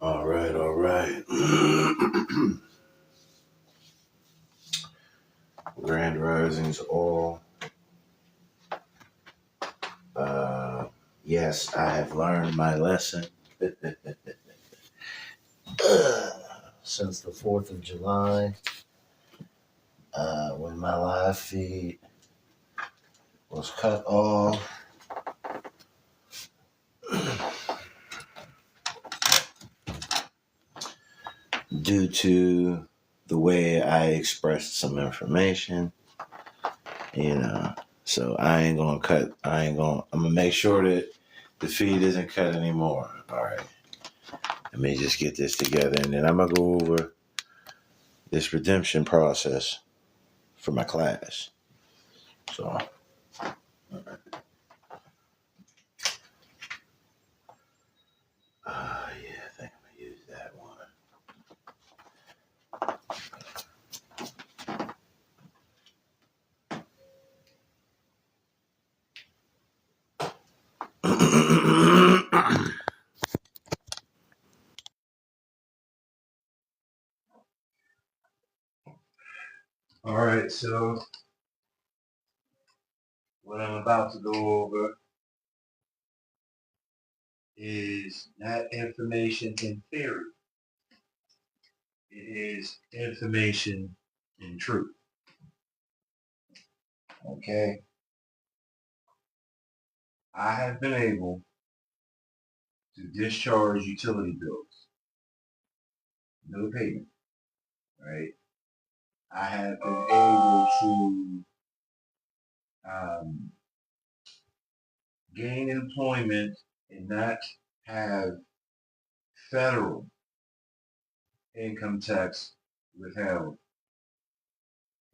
All right, all right. Grand Risings all. Uh, yes, I have learned my lesson since the 4th of July when my live feed was cut off. Due to the way I expressed some information, you know. So I'm gonna make sure that the feed isn't cut anymore. All right. Let me just get this together and then I'm gonna go over this redemption process for my class. So, yeah, I think I'm gonna use that one. All right, so what I'm about to go over is not information in theory. It is information in truth. Okay? I have been able to discharge utility bills. No payment, right? I have been able to gain employment and not have federal income tax withheld.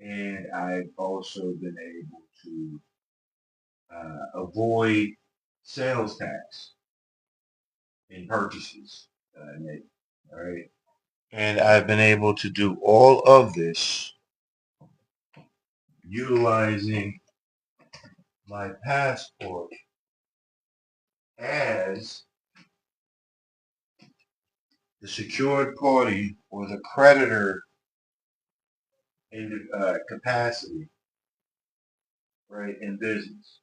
And I've also been able to avoid sales tax in purchases that I make. All right. And I've been able to do all of this utilizing my passport as the secured party or the creditor in the capacity, right, in business.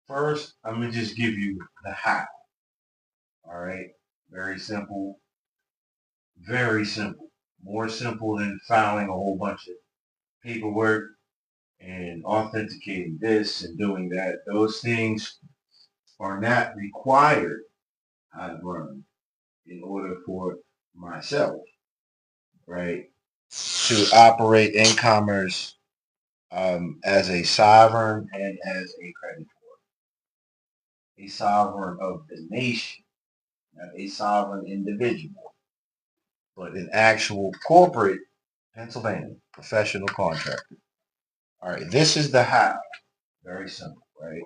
First, I'm going to just give you the how. All right. Very simple. Very simple. More simple than filing a whole bunch of paperwork and authenticating this and doing that. Those things are not required, I've learned, in order for myself, right, to operate in commerce as a sovereign and as a creditor. A sovereign of the nation, not a sovereign individual, but an actual corporate Pennsylvania professional contractor. All right, this is the how. Very simple, right?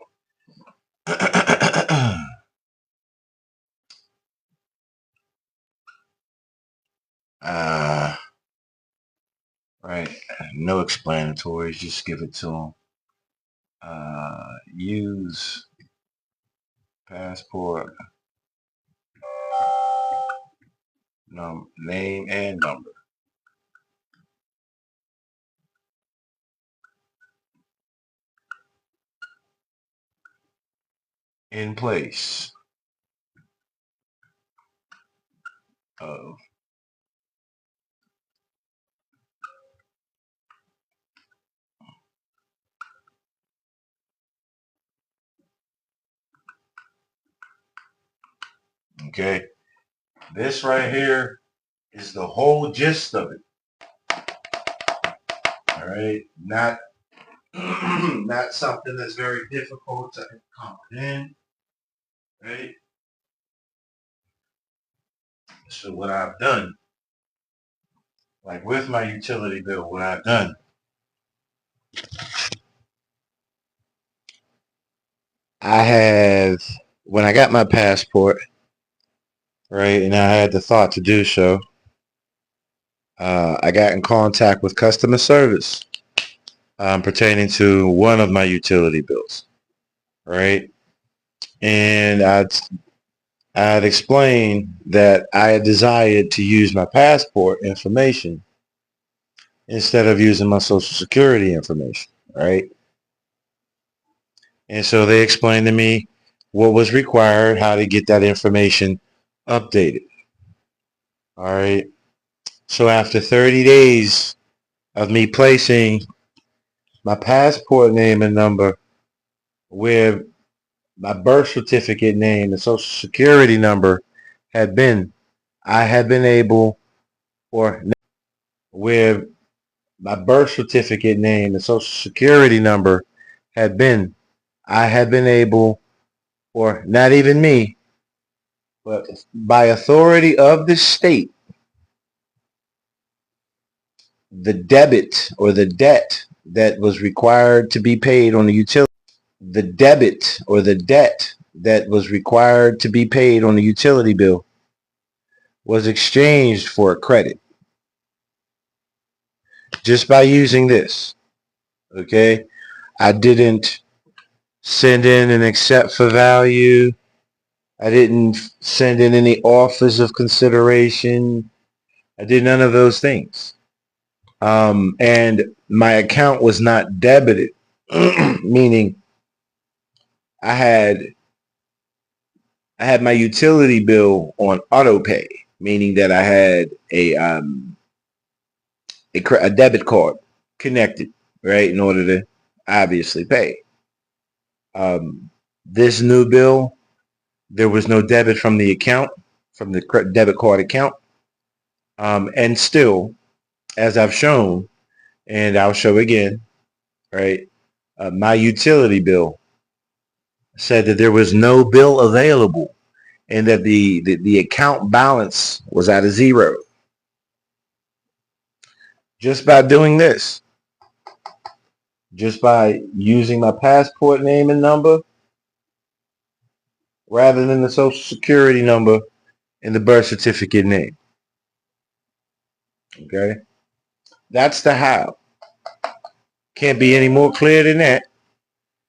Right. No explanatories. Just give it to them. Use passport name and number in place of okay. This right here is the whole gist of it. All right. Not not something that's very difficult to comprehend. Right. So what I've done, like with my utility bill, what I've done, I have, when I got my passport, right, and I had the thought to do so, I got in contact with customer service, pertaining to one of my utility bills, right? And I'd explained that I had desired to use my passport information instead of using my social security information, right? And so they explained to me what was required, how to get that information updated. All right. So after 30 days of me placing my passport name and number where my birth certificate name and social security number had been, I had been able, or where my birth certificate name and social security number had been, I had been able, or not even me, but by authority of the state, the debit or the debt that was required to be paid on the utility, the debit or the debt that was required to be paid on the utility bill was exchanged for a credit just by using this. Okay. I didn't send in an accept for value. I didn't send in any offers of consideration. I did none of those things. And my account was not debited, meaning I had my utility bill on auto pay, meaning that I had a debit card connected, right, in order to obviously pay. This new bill, there was no debit from the account, from the debit card account. And still, as I've shown, and I'll show again, right, my utility bill said that there was no bill available and that the account balance was at a zero. Just by doing this, just by using my passport name and number rather than the social security number and the birth certificate name. Okay? That's the how. Can't be any more clear than that.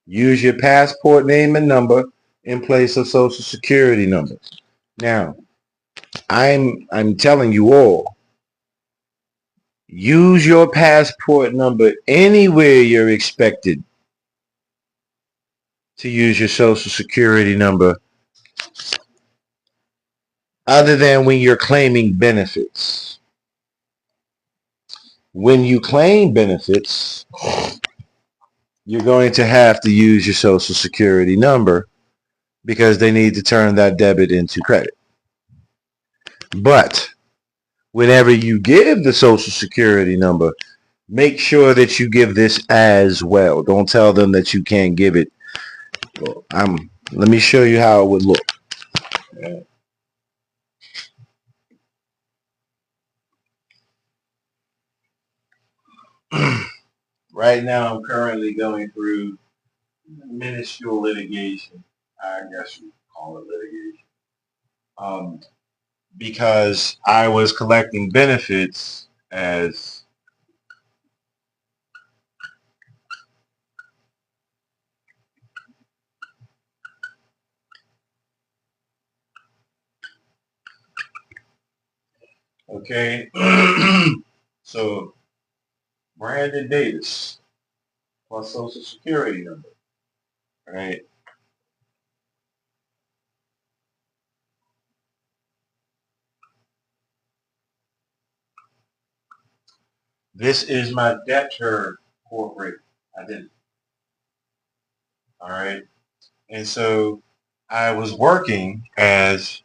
Use your passport name and number in place of social security number. Now, I'm telling you all, use your passport number anywhere you're expected to use your social security number other than when you're claiming benefits. When you claim benefits, you're going to have to use your social security number because they need to turn that debit into credit. But whenever you give the social security number, make sure that you give this as well. Don't tell them that you can't give it. Well, let me show you how it would look. Right now, I'm currently going through minuscule litigation. I guess you call it litigation. Because I was collecting benefits as okay. So Brandon Davis plus social security number, right? This is my debtor corporate identity. All right. And so I was working as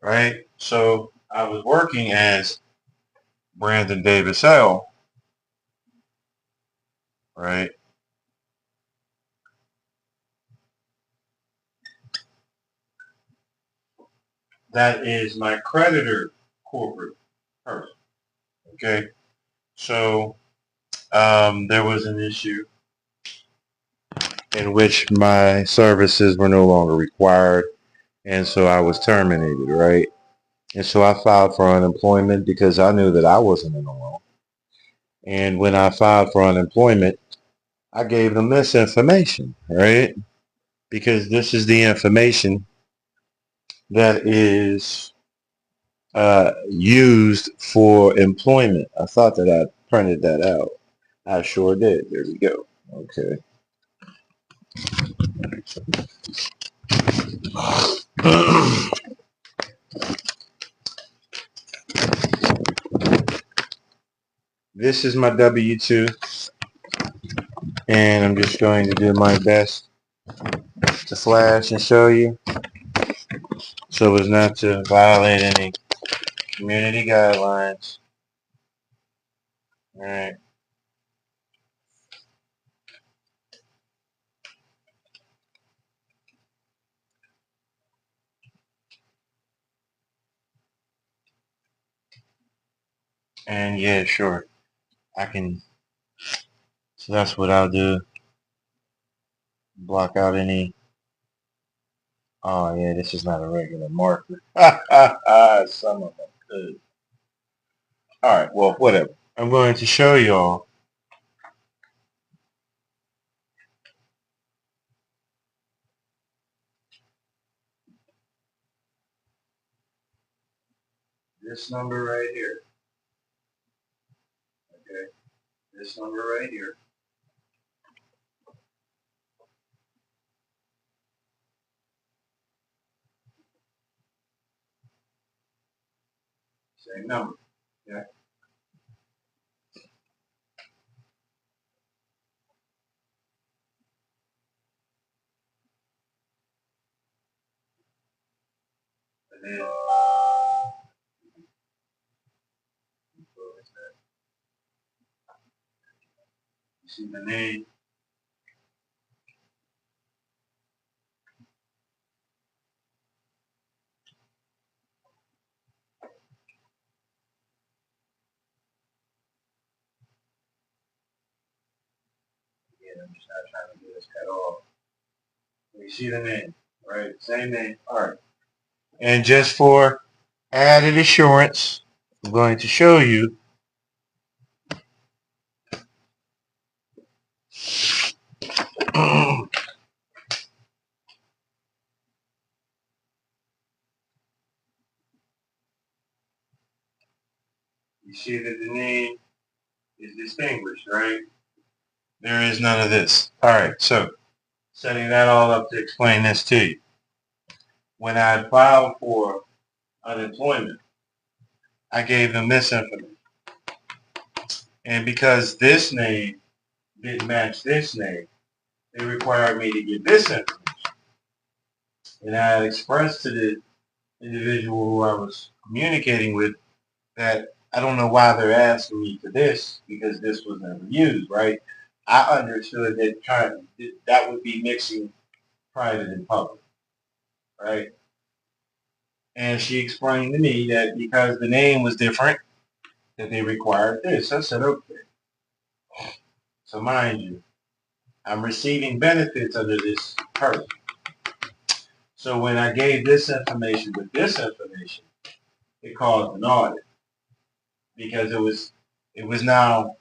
right. So I was working as Brandon Davis L. Right. That is my creditor corporate person. Okay. So there was an issue in which my services were no longer required, and so I was terminated, right? And so I filed for unemployment because I knew that I wasn't in the wrong. And when I filed for unemployment, I gave them this information, right? Because this is the information that is used for employment. I thought that I printed that out. I sure did. There we go. Okay. This is my W-2, and I'm just going to do my best to flash and show you so as not to violate any community guidelines. All right. And yeah, sure. I can. So that's what I'll do. Block out any. Oh yeah, this is not a regular marker. Some of them could. All right. Well, whatever. I'm going to show y'all this number right here. Okay. This number right here. Same number. Okay. And then you see the name. Again, I'm just not trying to get this cut off. You see the name, right? Same name. All right. And just for added assurance, I'm going to show you. You see that the name is distinguished, right? There is none of this. All right. So setting that all up to explain this to you. When I filed for unemployment, I gave them this information. And because this name didn't match this name, they required me to give this information. And I had expressed to the individual who I was communicating with that I don't know why they're asking me for this because this was never used, right? I understood that that would be mixing private and public, right? And she explained to me that because the name was different, that they required this. I said, okay. So mind you, I'm receiving benefits under this person. So when I gave this information with this information, it caused an audit because it was now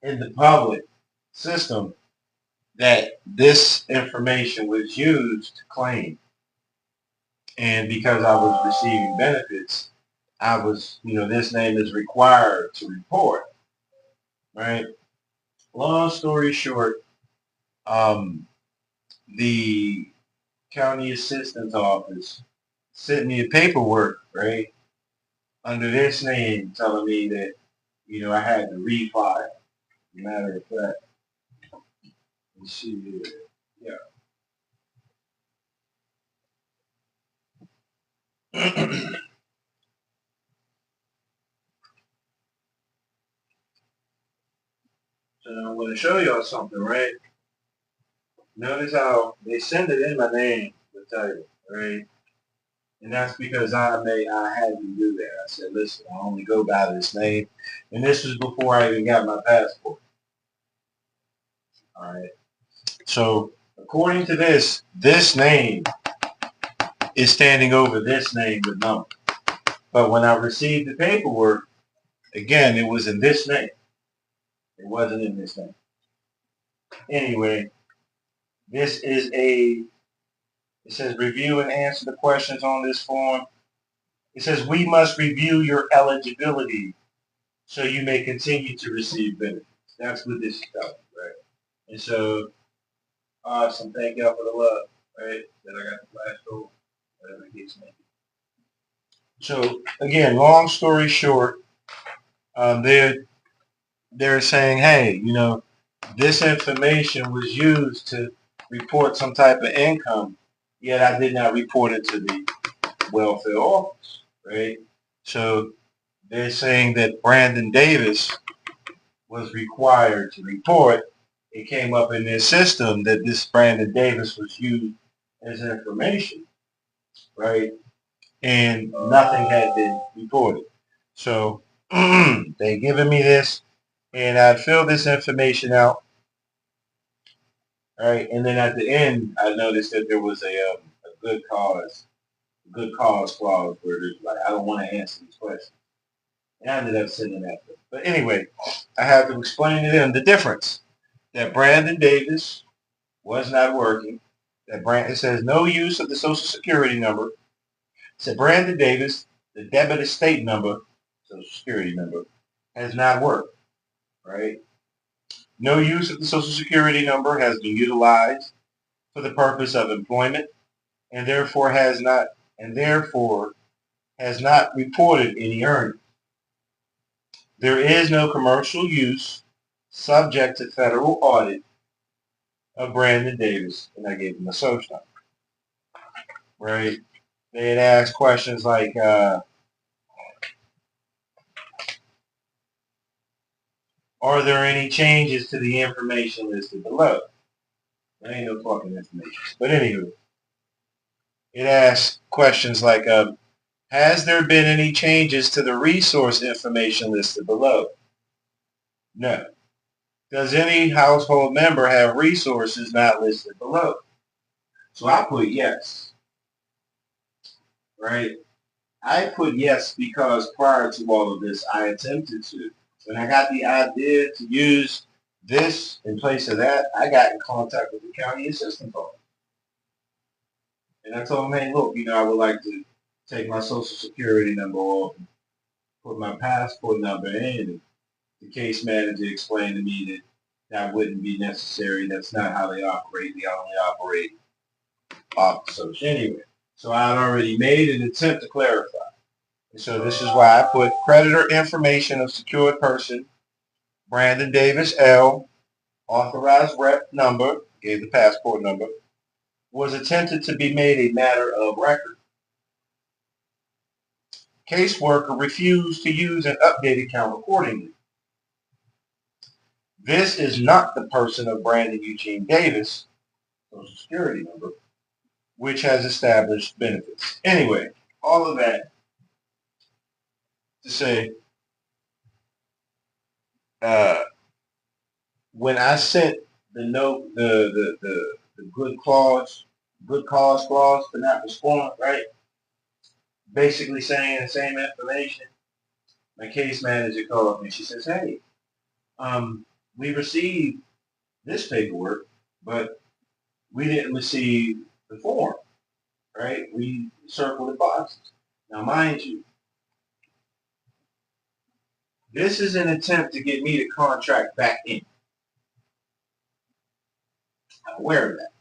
in the public system that this information was used to claim. And because I was receiving benefits, I was, this name is required to report, right? Long story short, the county assistance office sent me a paperwork, right, under this name telling me that, I had to refile. Matter of fact, let's see here. Yeah. So I'm going to show y'all something, right? Notice how they send it in my name, the title, right? And that's because I had to do that. I said, listen, I only go by this name. And this was before I even got my passport. All right. So according to this name is standing over this name with number. But when I received the paperwork, again, it was in this name. It wasn't in this name. Anyway, this is it says review and answer the questions on this form. It says we must review your eligibility so you may continue to receive benefits. That's what this is about, right? And so, awesome. Thank y'all for the love, right? That I got the flash over, whatever it gets me. So again, long story short, they're saying, hey, this information was used to report some type of income, yet I did not report it to the welfare office, right? So they're saying that Brandon Davis was required to report. It came up in their system that this Brandon Davis was used as information, right? And nothing had been reported. So they giving me this, and I'd fill this information out, right? And then at the end, I noticed that there was a good cause clause where there's like, I don't want to answer these questions. And I ended up sending that. But anyway, I have to explain to them the difference. That Brandon Davis was not working. It says no use of the Social Security number. It said Brandon Davis, the debit estate number, Social Security number, has not worked, right? No use of the Social Security number has been utilized for the purpose of employment and therefore has not reported any earnings. There is no commercial use subject to federal audit of Brandon Davis, and I gave him a social number, right? They had asked questions like, are there any changes to the information listed below? There ain't no fucking information. But anywho, it asks questions like, has there been any changes to the resource information listed below? No. Does any household member have resources not listed below? So I put yes, right? I put yes because prior to all of this, I attempted to. When I got the idea to use this in place of that, I got in contact with the county assistant office. And I told them, hey, look, I would like to take my social security number off and put my passport number in. And the case manager explained to me that wouldn't be necessary. That's not how they operate. They only operate off the social anyway. So I had already made an attempt to clarify. And so this is why I put creditor information of secured person, Brandon Davis L., authorized rep number, gave the passport number, was attempted to be made a matter of record. Caseworker refused to use an updated count accordingly. This is not the person of Brandon Eugene Davis, Social Security number, which has established benefits. Anyway, all of that to say, when I sent the note, the good cause clause for not responding, right? Basically saying the same information. My case manager called me. She says, hey, we received this paperwork, but we didn't receive the form, right? We circled the boxes. Now, mind you, this is an attempt to get me to contract back in. I'm aware of that.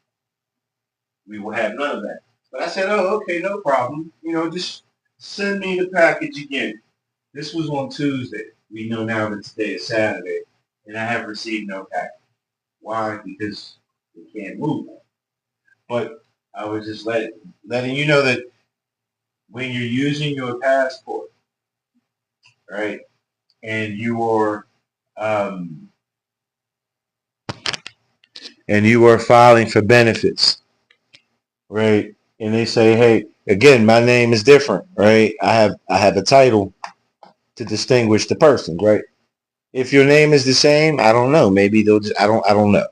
We will have none of that. But I said, oh, okay, no problem. Just send me the package again. This was on Tuesday. We know now that today is Saturday, and I have received no package. Why? Because we can't move. But I was just letting you know that when you're using your passport, right, and you are filing for benefits, right, and they say, hey, Again, my name is different, right? I have a title to distinguish the person, right? If your name is the same, I don't know. Maybe they'll just I don't know.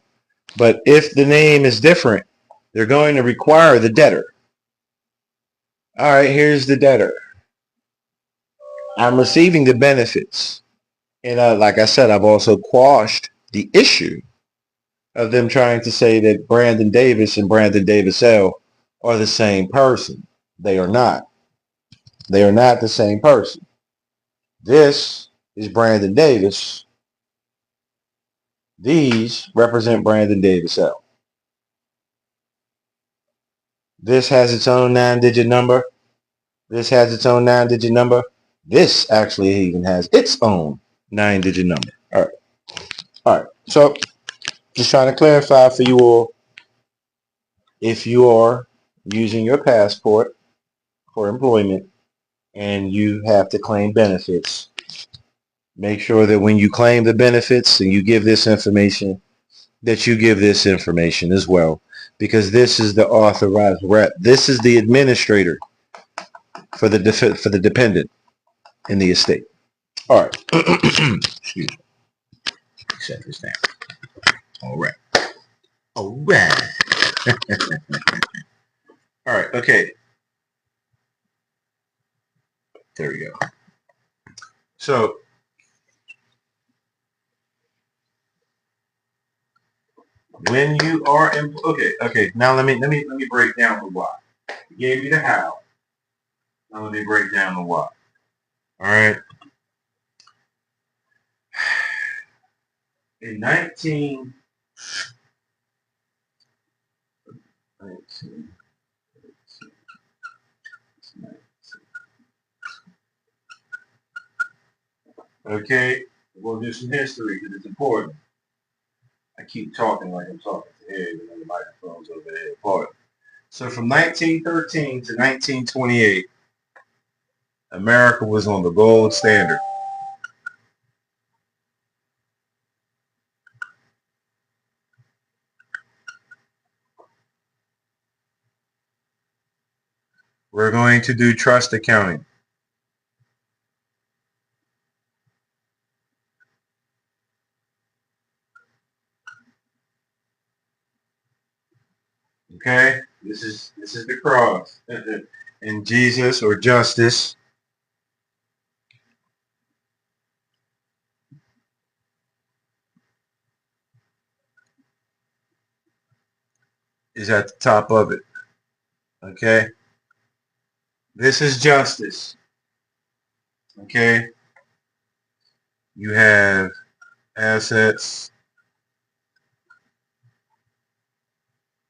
But if the name is different, they're going to require the debtor. All right, here's the debtor. I'm receiving the benefits. And like I said, I've also quashed the issue of them trying to say that Brandon Davis and Brandon Davis L are the same person. They are not. They are not the same person. This is Brandon Davis. These represent Brandon Davis L. This has its own 9-digit number. This has its own 9-digit number. This actually even has its own 9-digit number. All right. All right. So just trying to clarify for you all, if you are using your passport for employment and you have to claim benefits, make sure that when you claim the benefits and you give this information, that you give this information as well, because this is the authorized rep. This is the administrator for the dependent in the estate. All right. Excuse me. Set this down. All right. All right. All right. Okay. There we go. So when you are okay. Now let me break down the why. I gave you the how. Now let me break down the why. All right. In 19 okay, we'll do some history because it's important. I keep talking like I'm talking to Ed, and then the microphone's over there apart. So from 1913 to 1928, America was on the gold standard. We're going to do trust accounting. Okay, this is the cross, and Jesus or justice is at the top of it. Okay, this is justice. Okay, you have assets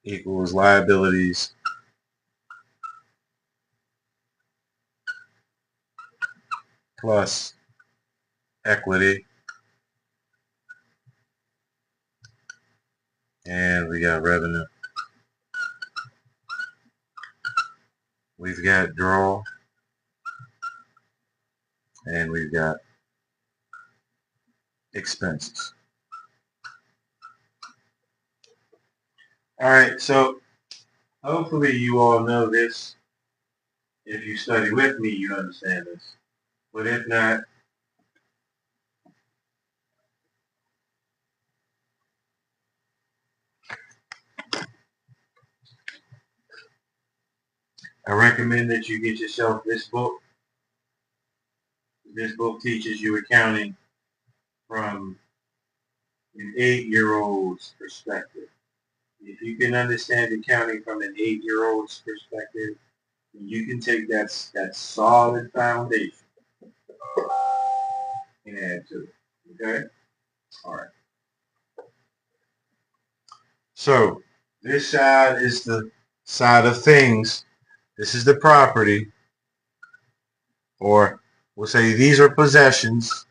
equals liabilities plus equity, and we got revenue. We've got draw, and we've got expenses. All right, so hopefully you all know this. If you study with me, you understand this. But if not, I recommend that you get yourself this book. This book teaches you accounting from an 8-year-old's perspective. If you can understand accounting from an 8-year-old's perspective, you can take that solid foundation and add to it. Okay? All right. So this side is the side of things. This is the property, or we'll say these are possessions.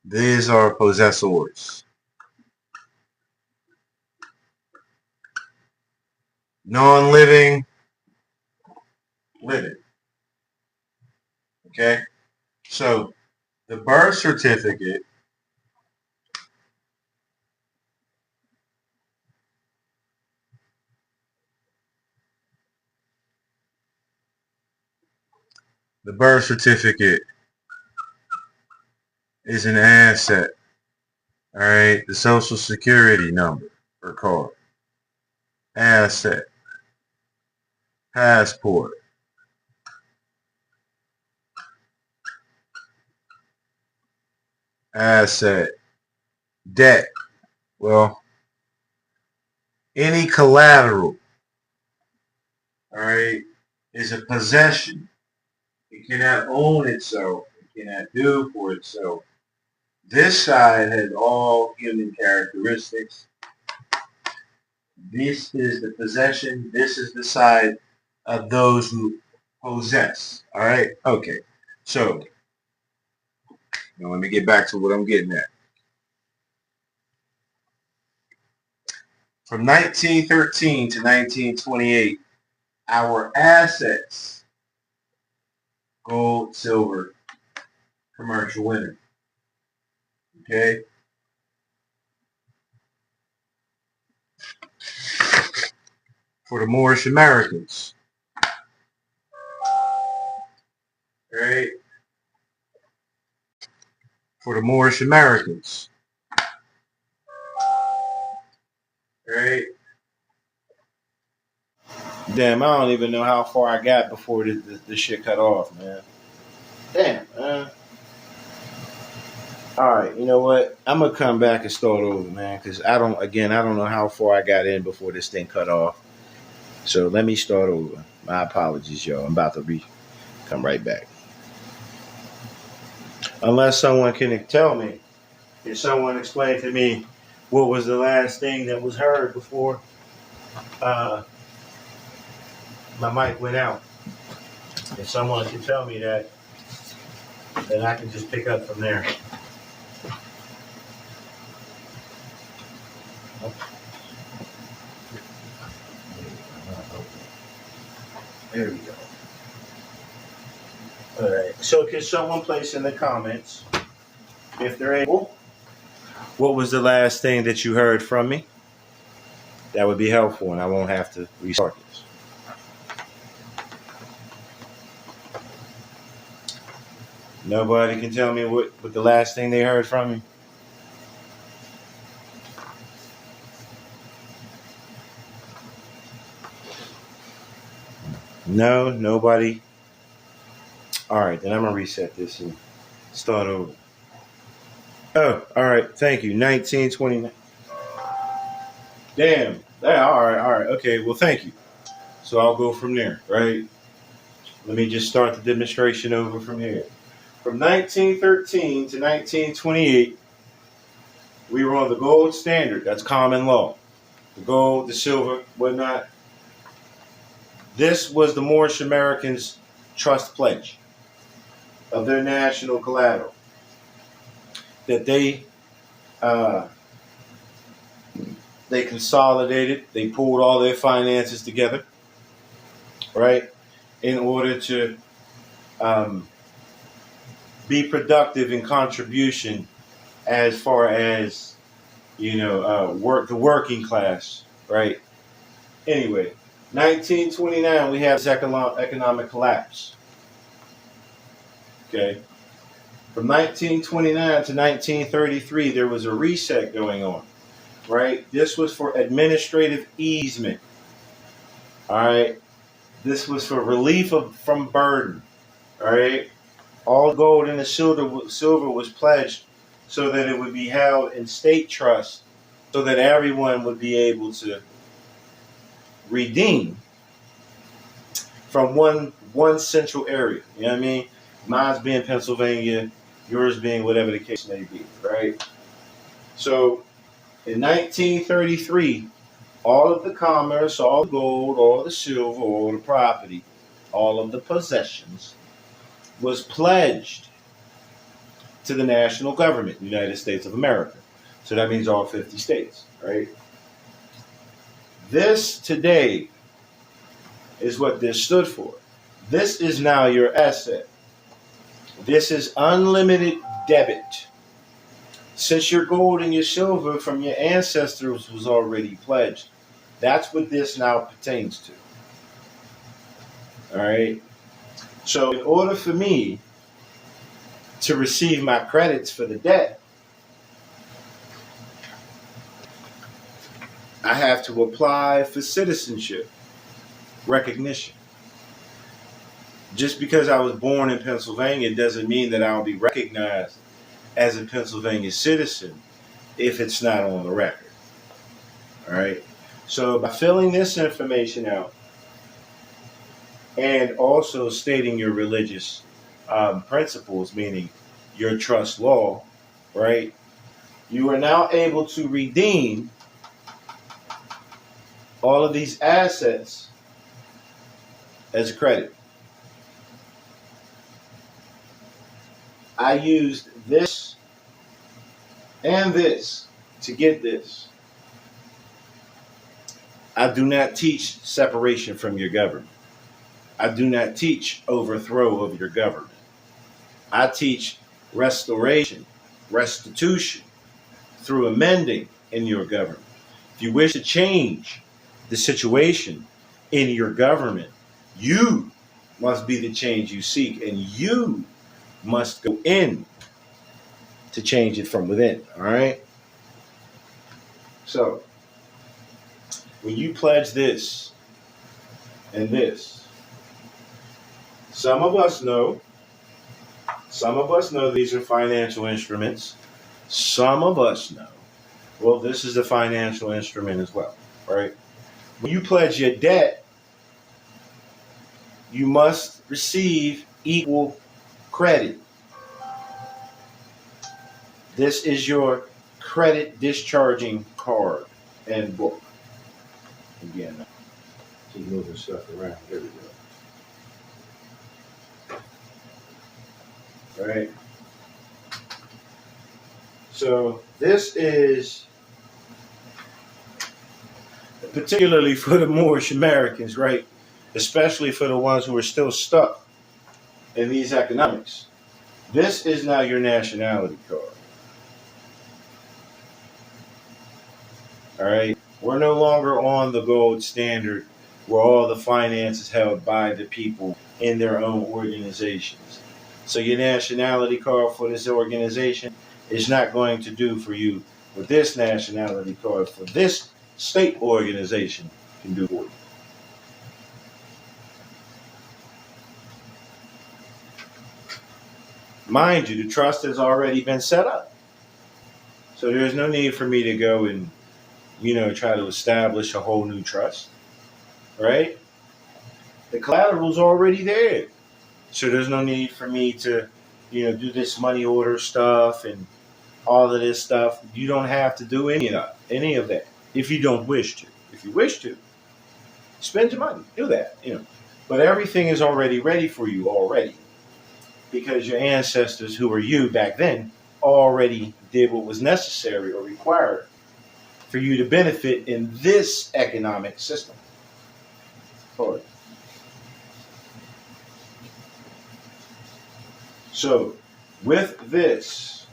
These are possessors. Non-living, living. Okay? So the birth certificate The birth certificate is an asset. All right. The social security number or card. Asset. Passport. Asset. Debt. Well, any collateral, all right, is a possession. It cannot own itself. It cannot do for itself. This side has all human characteristics. This is the possession. This is the side of those who possess. All right? Okay. So, now let me get back to what I'm getting at. From 1913 to 1928, our assets, gold, silver, commercial winner. Okay? For the Moorish Americans. Right? For the Moorish Americans. Right? Damn, I don't even know how far I got before this shit cut off, man. Damn, man. All right, you know what? I'm gonna come back and start over, man, because I don't know how far I got in before this thing cut off. So let me start over. My apologies, y'all. I'm about to come right back. Unless someone can tell me, can someone explain to me what was the last thing that was heard before my mic went out? If someone can tell me that, then I can just pick up from there. There we go. All right. So can someone place in the comments, if they're able, what was the last thing that you heard from me? That would be helpful, and I won't have to restart this. Nobody can tell me what the last thing they heard from me? No, nobody. All right, then I'm going to reset this and start over. Oh, all right. Thank you. 1929. Damn. Yeah, all right. Okay, well, thank you. So I'll go from there, right? Let me just start the demonstration over from here. From 1913 to 1928, we were on the gold standard. That's common law. The gold, the silver, whatnot. This was the Moorish Americans' trust pledge of their national collateral that they consolidated. They pulled all their finances together, right, in order to be productive in contribution as far as the working class, right? Anyway, 1929 we have this economic collapse. Okay. From 1929 to 1933, there was a reset going on, right? This was for administrative easement, all right? This was for relief from burden, all right? All gold and the silver was pledged so that it would be held in state trust so that everyone would be able to redeem from one central area. You know what I mean? Mine's being Pennsylvania, yours being whatever the case may be, right? So in 1933, all of the commerce, all the gold, all the silver, all the property, all of the possessions was pledged to the national government, United States of America. So that means all 50 states, right? This today is what this stood for. This is now your asset. This is unlimited debit. Since your gold and your silver from your ancestors was already pledged, that's what this now pertains to. All right. So in order for me to receive my credits for the debt, I have to apply for citizenship recognition. Just because I was born in Pennsylvania doesn't mean that I'll be recognized as a Pennsylvania citizen if it's not on the record. All right. So by filling this information out and also stating your religious principles, meaning your trust law, right, you are now able to redeem all of these assets as credit. I used this and this to get this. I do not teach separation from your government. I do not teach overthrow of your government. I teach restoration, restitution through amending in your government. If you wish to change the situation in your government, you must be the change you seek, and you must go in to change it from within. All right? So, when you pledge this and this, some of us know these are financial instruments. Some of us know, well, this is a financial instrument as well, right? When you pledge your debt, you must receive equal credit. This is your credit discharging card and book. Again, keep moving stuff around. There we go. All right. So this is particularly for the Moorish Americans, right? Especially for the ones who are still stuck in these economics. This is now your nationality card. All right. We're no longer on the gold standard where all the finance is held by the people in their own organizations. So your nationality card for this organization is not going to do for you what this nationality card for this state organization can do for you. Mind you, the trust has already been set up. So there's no need for me to go and, try to establish a whole new trust, right? The collateral's already there. So there's no need for me to, do this money order stuff and all of this stuff. You don't have to do any of that if you don't wish to. If you wish to, spend your money, do that, But everything is already ready for you already. Because your ancestors who were you back then already did what was necessary or required for you to benefit in this economic system. Forward. So with this,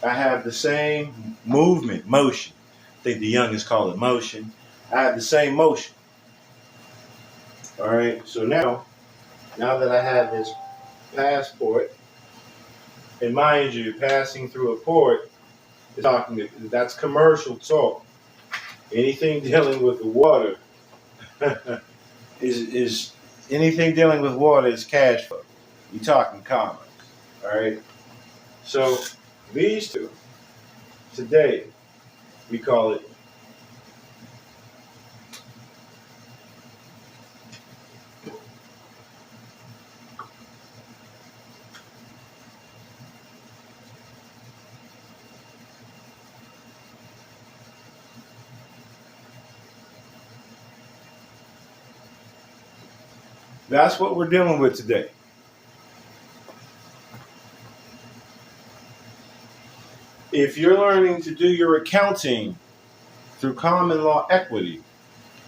I have the same motion. I think the youngest call it motion. I have the same motion. All right, so now that I have this passport, and mind you, passing through a port, that's commercial talk. Anything dealing with the water is anything dealing with water is cash flow. You're talking commerce. All right. So these two, today, we call it that's what we're dealing with today. If you're learning to do your accounting through common law equity,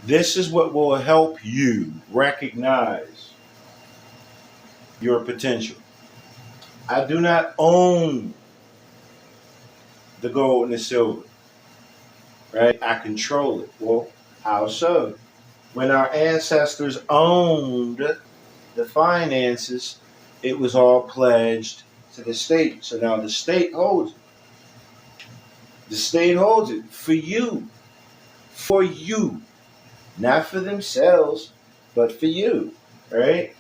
this is what will help you recognize your potential. I do not own the gold and the silver, right? I control it. Well, how so? When our ancestors owned the finances, it was all pledged to the state. So now the state holds it. The state holds it for you. For you. Not for themselves, but for you. Right?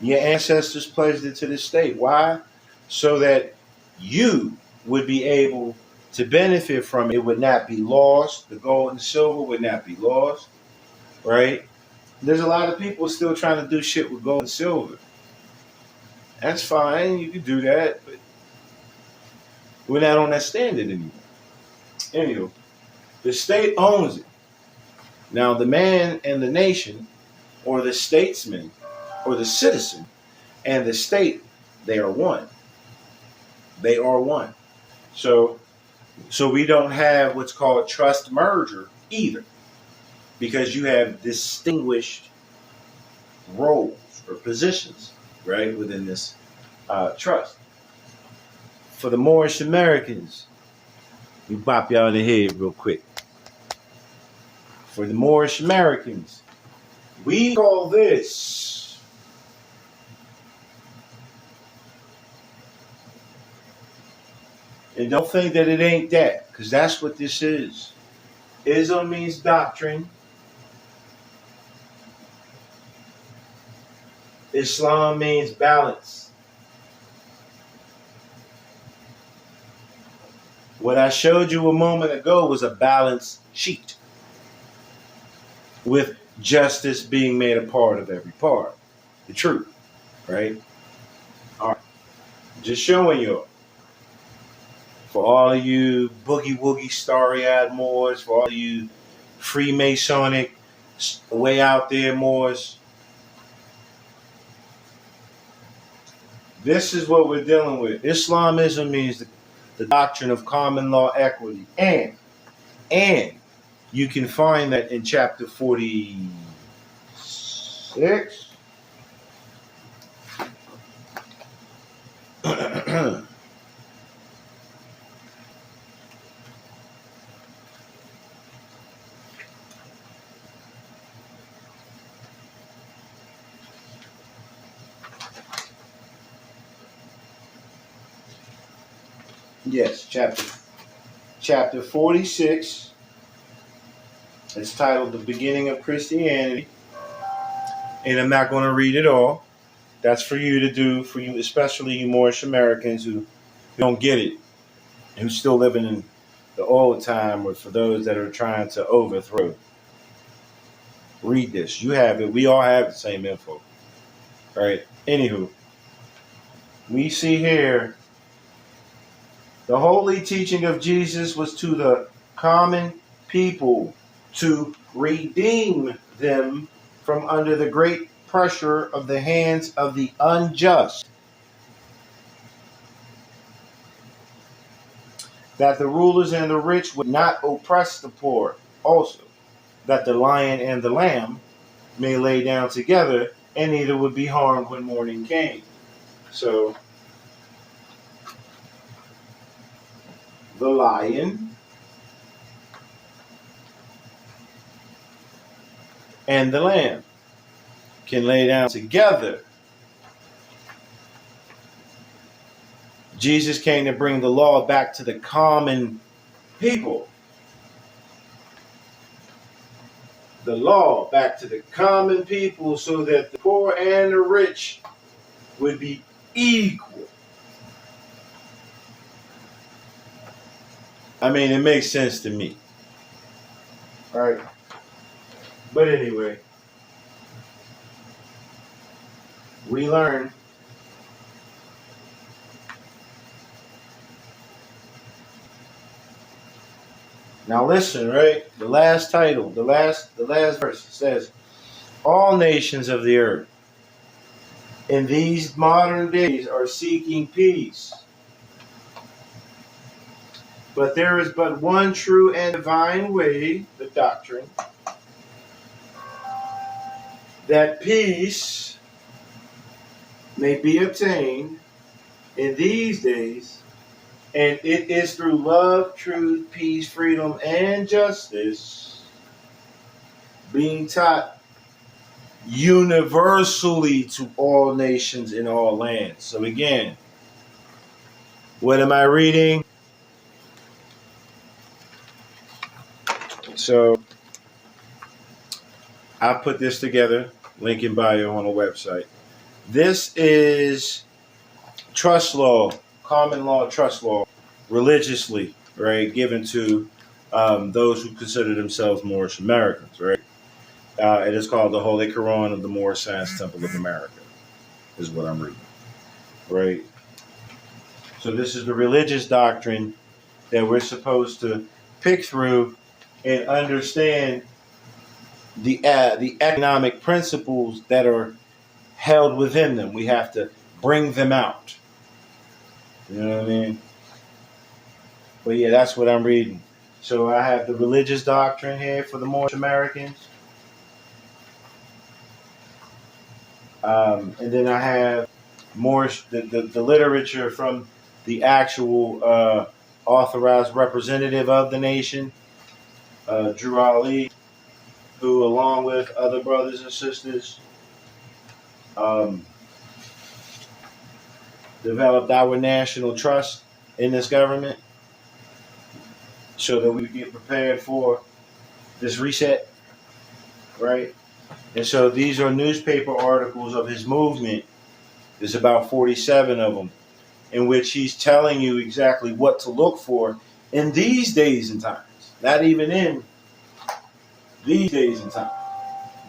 Your ancestors pledged it to the state. Why? So that you would be able to benefit from it. It would not be lost. The gold and silver would not be lost. Right? There's a lot of people still trying to do shit with gold and silver. That's fine. You can do that. But we're not on that standard anymore. Anyway, the state owns it. Now, the man and the nation, or the statesman, or the citizen, and the state, they are one. They are one. So we don't have what's called trust merger either, because you have distinguished roles or positions, right, within this trust. For the Moorish Americans, we bop y'all in the head real quick. For the Moorish Americans, we call this and don't think that it ain't that, because that's what this is. Ism means doctrine. Islam means balance. What I showed you a moment ago was a balance sheet, with justice being made a part of every part. The truth, right? All right. Just showing you. For all of you boogie woogie starry-eyed Moors, for all of you Freemasonic way out there Moors, this is what we're dealing with. Islamism means the doctrine of common law equity. And you can find that in chapter 46. Yes, chapter 46. It's titled The Beginning of Christianity. And I'm not going to read it all. That's for you to do, for you, especially you Moorish Americans who don't get it, who still living in the old time, or for those that are trying to overthrow. Read this. You have it. We all have the same info. All right. Anywho, we see here the holy teaching of Jesus was to the common people to redeem them from under the great pressure of the hands of the unjust, that the rulers and the rich would not oppress the poor, also, that the lion and the lamb may lay down together, and neither would be harmed when morning came. So, the lion and the lamb can lay down together. Jesus came to bring the law back to the common people. The law back to the common people so that the poor and the rich would be equal. I mean, it makes sense to me. All right. But anyway, we learn now listen, right? The last title, the last verse says, all nations of the earth in these modern days are seeking peace. But there is but one true and divine way, the doctrine, that peace may be obtained in these days, and it is through love, truth, peace, freedom, and justice being taught universally to all nations in all lands. So again, what am I reading? So I put this together, link in bio on the website. This is trust law, common law trust law, religiously, right, given to those who consider themselves Moorish Americans, right? It is called the Holy Quran of the Moorish Science Temple of America, is what I'm reading, right? So this is the religious doctrine that we're supposed to pick through and understand the economic principles that are held within them. We have to bring them out. You know what I mean? But yeah, that's what I'm reading. So I have the religious doctrine here for the Moorish Americans. And then I have Moorish, the literature from the actual authorized representative of the nation, Drew Ali, who, along with other brothers and sisters, developed our national trust in this government so that we get prepared for this reset, right? And so these are newspaper articles of his movement. There's about 47 of them, in which he's telling you exactly what to look for in these days and times. Not even in these days and times.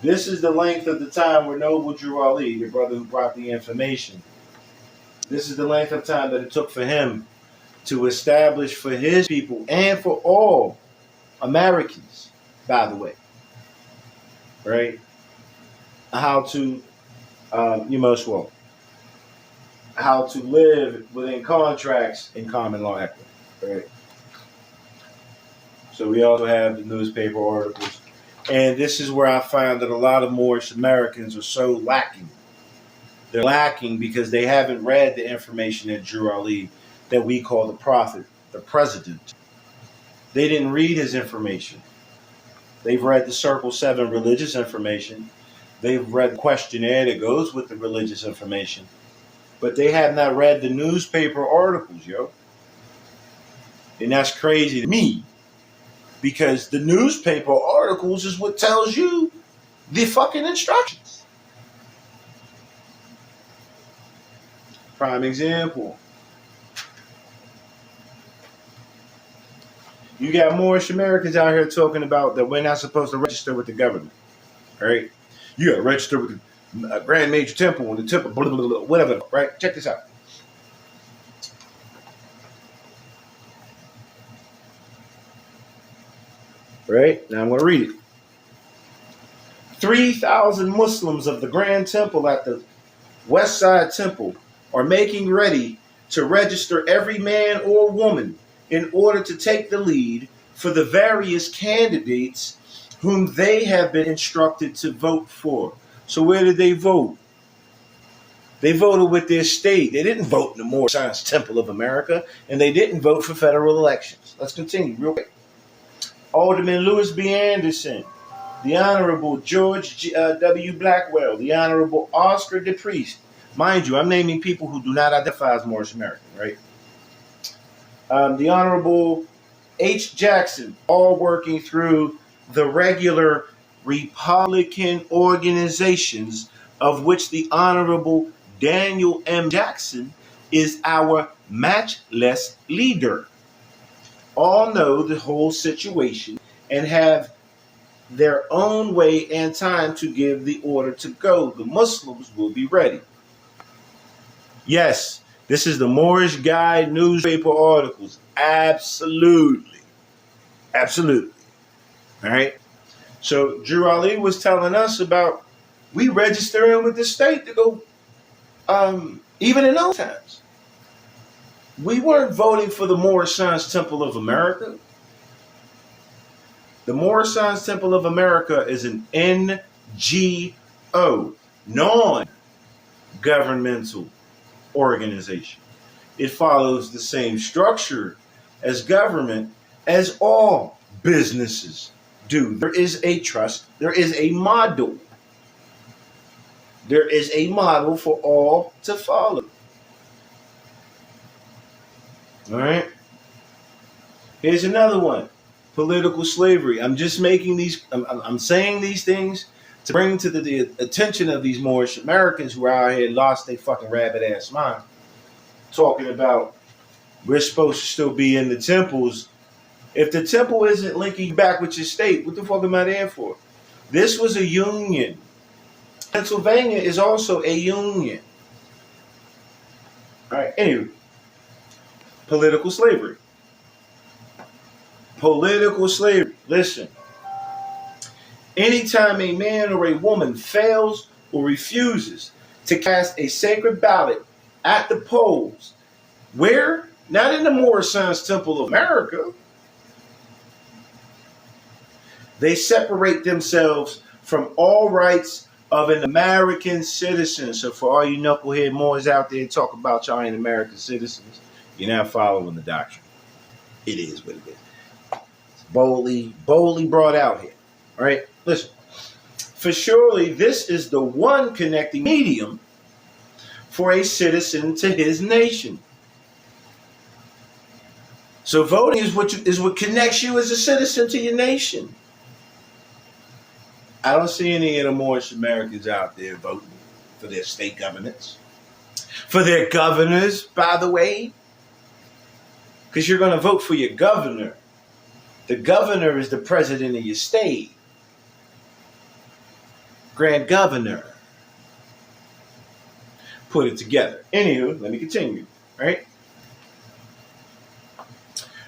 This is the length of the time where Noble Drew Ali, the brother who brought the information, this is the length of time that it took for him to establish for his people and for all Americans, by the way, right? How to, how to live within contracts in common law equity, right? So we also have the newspaper articles. And this is where I find that a lot of Moorish Americans are so lacking. They're lacking because they haven't read the information that Drew Ali, that we call the prophet, the president. They didn't read his information. They've read the Circle 7 religious information. They've read the questionnaire that goes with the religious information. But they have not read the newspaper articles, yo. And that's crazy to me. Because the newspaper articles is what tells you the fucking instructions. Prime example. You got Moorish Americans out here talking about that we're not supposed to register with the government. Right? You got to register with the Grand Major Temple and the Temple, blah, blah, blah, whatever. Right? Check this out. Right? Now I'm going to read it. 3,000 Muslims of the Grand Temple at the West Side Temple are making ready to register every man or woman in order to take the lead for the various candidates whom they have been instructed to vote for. So where did they vote? They voted with their state. They didn't vote in the Moorish Science Temple of America, and they didn't vote for federal elections. Let's continue real quick. Alderman Lewis B. Anderson, the Honorable George W. Blackwell, the Honorable Oscar DePriest. Mind you, I'm naming people who do not identify as Moorish American, right? The Honorable H. Jackson, all working through the regular Republican organizations, of which the Honorable Daniel M. Jackson is our matchless leader. All know the whole situation and have their own way and time to give the order to go. The Muslims will be ready. Yes, this is the Moorish Guide newspaper articles. Absolutely. Absolutely. All right. So Drew Ali was telling us about we registering with the state to go, even in those times. We weren't voting for the Moorish Science Temple of America. The Moorish Science Temple of America is an NGO, non-governmental organization. It follows the same structure as government as all businesses do. There is a trust. There is a model. There is a model for all to follow. All right. Here's another one. Political slavery. I'm just making these, I'm saying these things to bring to the attention of these Moorish Americans who are out here lost their fucking rabbit ass mind. Talking about we're supposed to still be in the temples. If the temple isn't linking you back with your state, what the fuck am I there for? This was a union. Pennsylvania is also a union. All right, anyway. Political slavery. Political slavery. Listen. Anytime a man or a woman fails or refuses to cast a sacred ballot at the polls, where? Not in the Moorish Sons Temple of America. They separate themselves from all rights of an American citizen. So for all you knucklehead Moors out there talk about y'all ain't American citizens, you're not following the doctrine. It is what it is. It's boldly brought out here. All right, listen. For surely this is the one connecting medium for a citizen to his nation. So voting is what connects you as a citizen to your nation. I don't see any of the Moorish Americans out there voting for their state governments. For their governors, by the way. Because you're going to vote for your governor. The governor is the president of your state. Grand governor. Put it together. Anywho, let me continue. Right?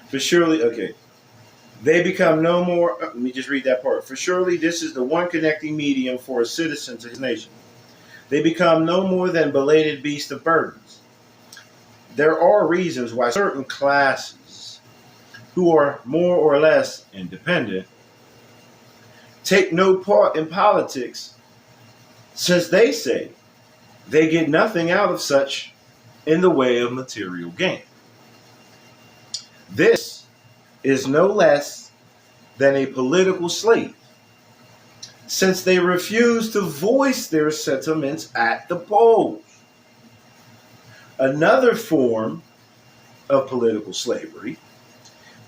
For surely, okay. They become no more, let me just read that part. For surely this is the one connecting medium for a citizen to his nation. They become no more than belated beasts of burdens. There are reasons why certain classes who are more or less independent take no part in politics, since they say they get nothing out of such in the way of material gain. This is no less than a political slave, since they refuse to voice their sentiments at the polls. Another form of political slavery,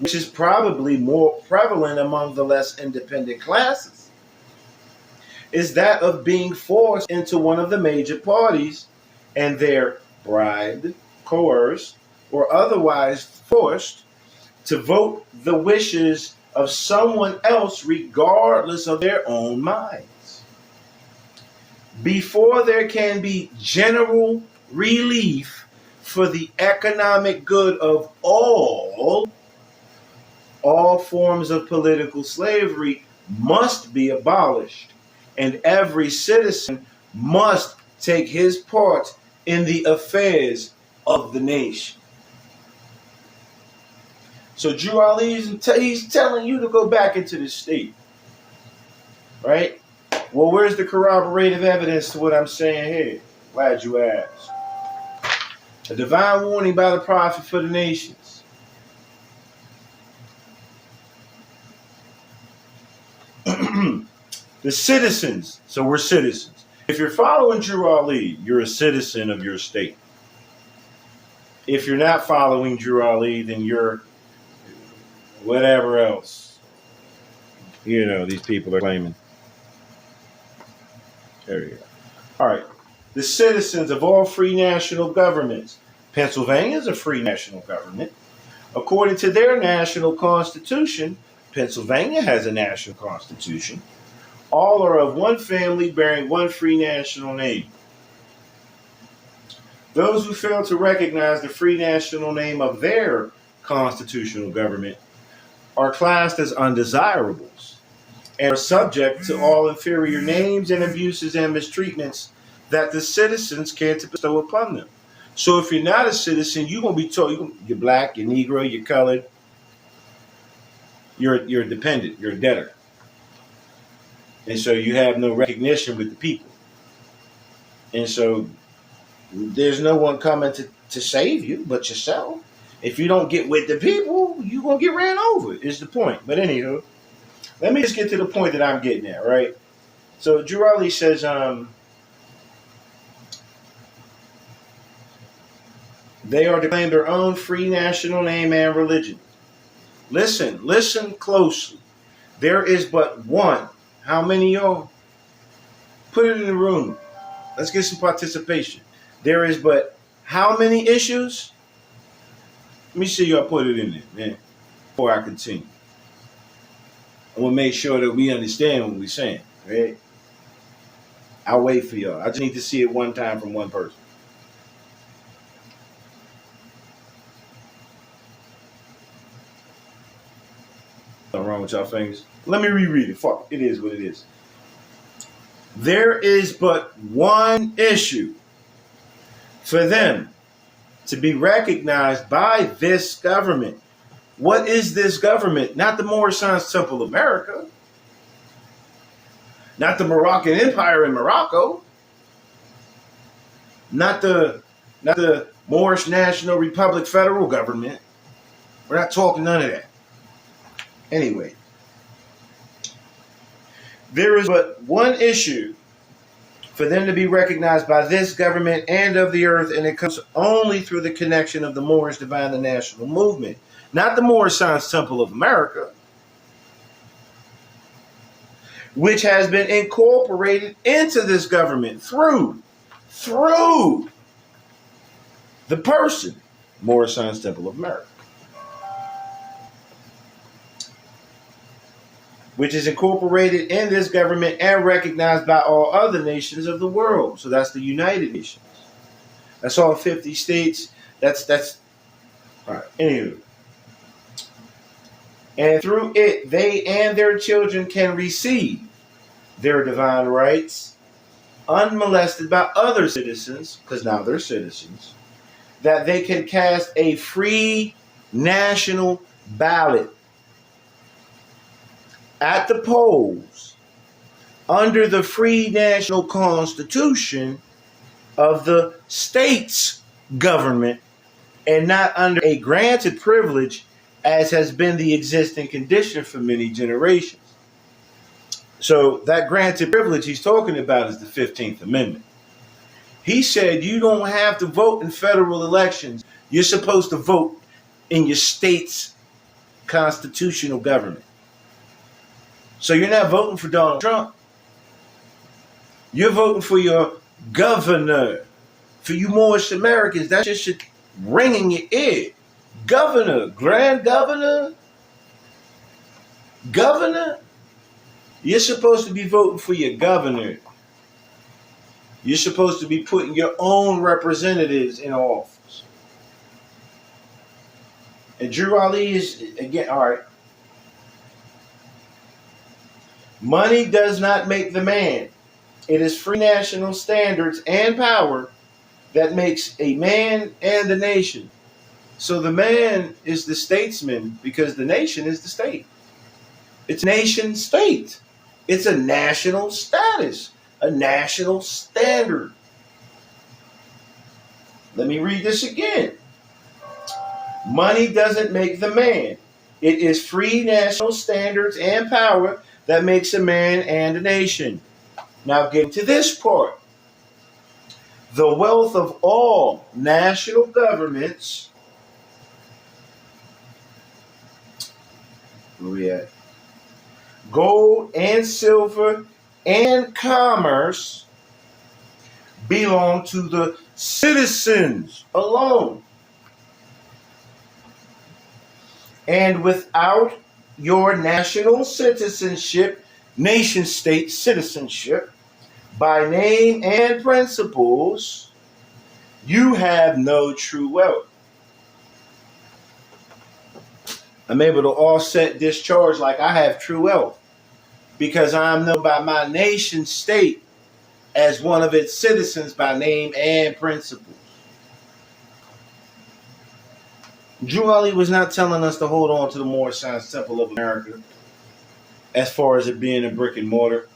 which is probably more prevalent among the less independent classes, is that of being forced into one of the major parties and they're bribed, coerced, or otherwise forced to vote the wishes of someone else regardless of their own minds. Before there can be general relief for the economic good of all forms of political slavery must be abolished, and every citizen must take his part in the affairs of the nation. So Drew Ali, he's telling you to go back into the state, right? Well, where's the corroborative evidence to what I'm saying here? Glad you asked. A divine warning by the prophet for the nations. The citizens, so we're citizens. If you're following Drew Ali, you're a citizen of your state. If you're not following Drew Ali, then you're whatever else, these people are claiming. There you go. All right. The citizens of all free national governments. Pennsylvania is a free national government. According to their national constitution, Pennsylvania has a national constitution. All are of one family bearing one free national name. Those who fail to recognize the free national name of their constitutional government are classed as undesirables and are subject to all inferior names and abuses and mistreatments that the citizens can't bestow upon them. So if you're not a citizen, you're going to be told you're black, you're Negro, you're colored, you're a dependent, you're a debtor. And so you have no recognition with the people. And so there's no one coming to save you but yourself. If you don't get with the people, you're going to get ran over, is the point. But anywho, let me just get to the point that I'm getting at, right? So Drew Ali says, They are to claim their own free national name and religion. Listen closely. There is but one. How many y'all? Put it in the room. Let's get some participation. There is but how many issues? Let me see y'all put it in there, man, before I continue. I want to make sure that we understand what we're saying, right? I'll wait for y'all. I just need to see it one time from one person. Nothing wrong with y'all fingers? Let me reread it. Fuck, it is what it is. There is but one issue for them to be recognized by this government. What is this government? Not the Moorish Science Temple of America. Not the Moroccan Empire in Morocco. Not the Moorish National Republic federal government. We're not talking none of that. Anyway, there is but one issue for them to be recognized by this government and of the earth, and it comes only through the connection of the Moorish Divine and National Movement, not the Moorish Science Temple of America, which has been incorporated into this government through the person, Moorish Science Temple of America, which is incorporated in this government and recognized by all other nations of the world. So that's the United Nations. That's all 50 states. That's all right. Anywho. And through it, they and their children can receive their divine rights unmolested by other citizens, because now they're citizens, that they can cast a free national ballot at the polls under the free national constitution of the state's government, and not under a granted privilege as has been the existing condition for many generations. So that granted privilege he's talking about is the 15th Amendment. He said you don't have to vote in federal elections. You're supposed to vote in your state's constitutional government. So you're not voting for Donald Trump. You're voting for your governor. For you Moorish Americans, that just should ring in your ear. Governor, grand governor, governor. You're supposed to be voting for your governor. You're supposed to be putting your own representatives in office. And Drew Ali is, again, all right. Money does not make the man. It is free national standards and power that makes a man and a nation. So the man is the statesman because the nation is the state. It's nation state. It's a national status, a national standard. Let me read this again. Money doesn't make the man. It is free national standards and power that makes a man and a nation. Now getting to this part. The wealth of all national governments, where we at? Gold and silver and commerce belong to the citizens alone. And without your national citizenship, nation state citizenship, by name and principles, you have no true wealth. I'm able to offset this charge like I have true wealth because I'm known by my nation state as one of its citizens by name and principles. Drew Ali was not telling us to hold on to the Moorish Science Temple of America as far as it being a brick and mortar.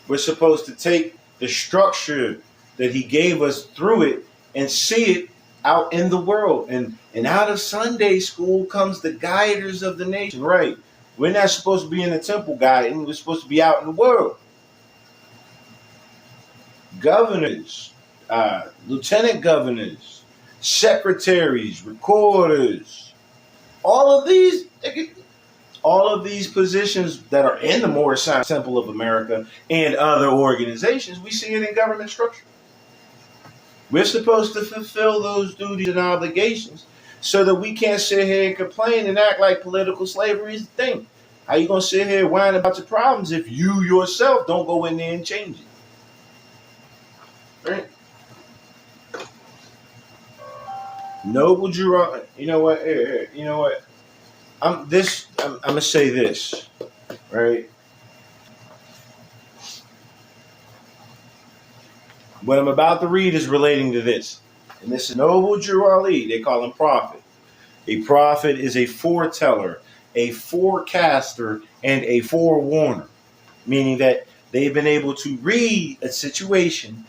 We're supposed to take the structure that he gave us through it and see it out in the world. And out of Sunday school comes the guiders of the nation, right? We're not supposed to be in the temple guiding. We're supposed to be out in the world. Governors, lieutenant governors, secretaries, recorders, all of these positions that are in the Moorish Science Temple of America and other organizations, we see it in government structure. We're supposed to fulfill those duties and obligations so that we can't sit here and complain and act like political slavery is the thing. How you gonna sit here and whine about your problems if you yourself don't go in there and change it? Right? Noble Juror, you know what? You know what? I'm gonna say this, right? What I'm about to read is relating to this. And this is Noble Jurali. They call him prophet. A prophet is a foreteller, a forecaster, and a forewarner, meaning that they've been able to read a situation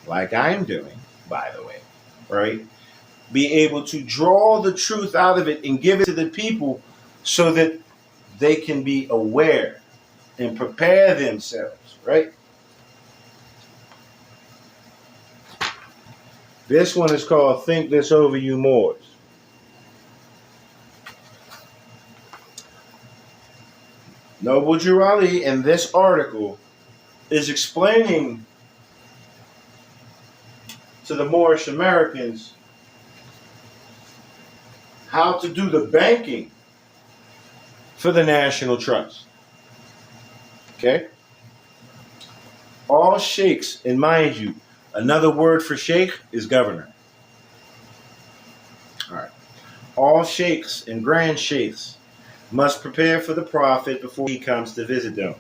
like I'm doing, by the way, right? Be able to draw the truth out of it and give it to the people so that they can be aware and prepare themselves, right? This one is called Think This Over, You Moors. Noble Jurali in this article is explaining to the Moorish Americans how to do the banking for the National Trust. Okay? All sheikhs, and mind you, another word for sheikh is governor. All right. All sheikhs and grand sheikhs must prepare for the prophet before he comes to visit them.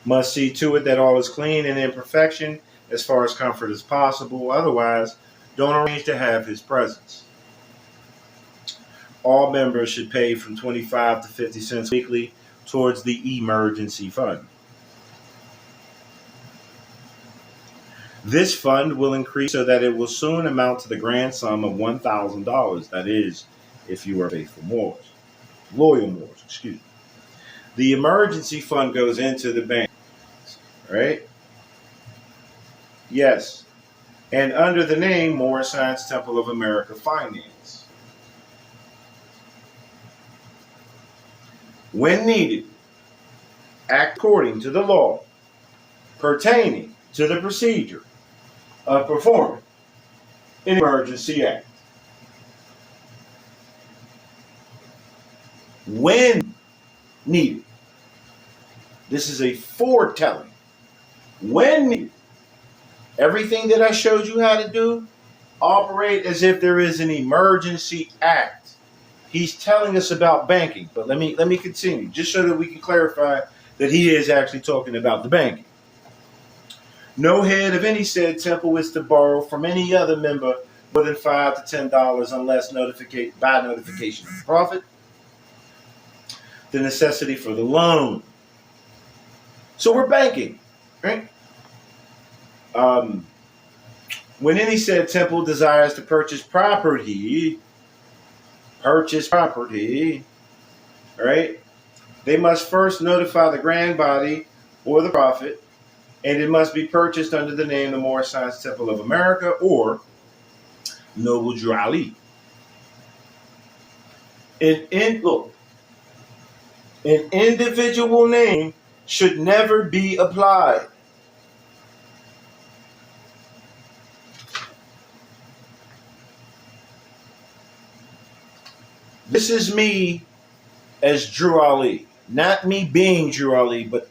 Must see to it that all is clean and in perfection as far as comfort as possible. Otherwise, don't arrange to have his presence. All members should pay from 25 to 50 cents weekly towards the emergency fund. This fund will increase so that it will soon amount to the grand sum of $1,000. That is, if you are faithful Moors. Loyal Moors, excuse me. The emergency fund goes into the bank, right? Yes. And under the name Moorish Science Temple of America Finance. When needed, act according to the law pertaining to the procedure of performing an emergency act. When needed. This is a foretelling. When needed. Everything that I showed you how to do, operate as if there is an emergency act. He's telling us about banking, but let me continue, just so that we can clarify that he is actually talking about the banking. No head of any said temple is to borrow from any other member more than $5 to $10 unless by notification of the prophet. The necessity for the loan. So we're banking, right? When any said temple desires to purchase property, right? They must first notify the grand body or the prophet, and it must be purchased under the name the Moorish Science Temple of America or Noble Jurali. Look, an individual name should never be applied. This is me as Jurali, not me being Jurali, but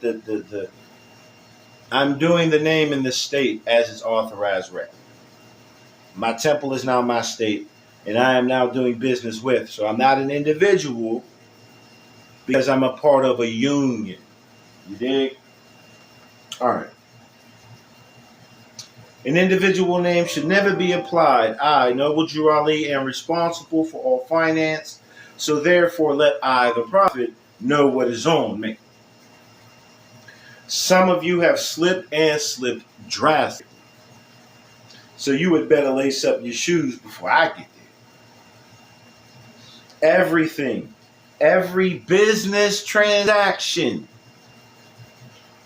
I'm doing the name in the state as its authorized record. My temple is now my state, and I am now doing business with. So I'm not an individual because I'm a part of a union. You dig? All right. An individual name should never be applied. I, Noble Jurali, am responsible for all finance, so therefore let I, the prophet, know what is on me. Some of you have slipped drastically. So you would better lace up your shoes before I get there. Everything, every business transaction,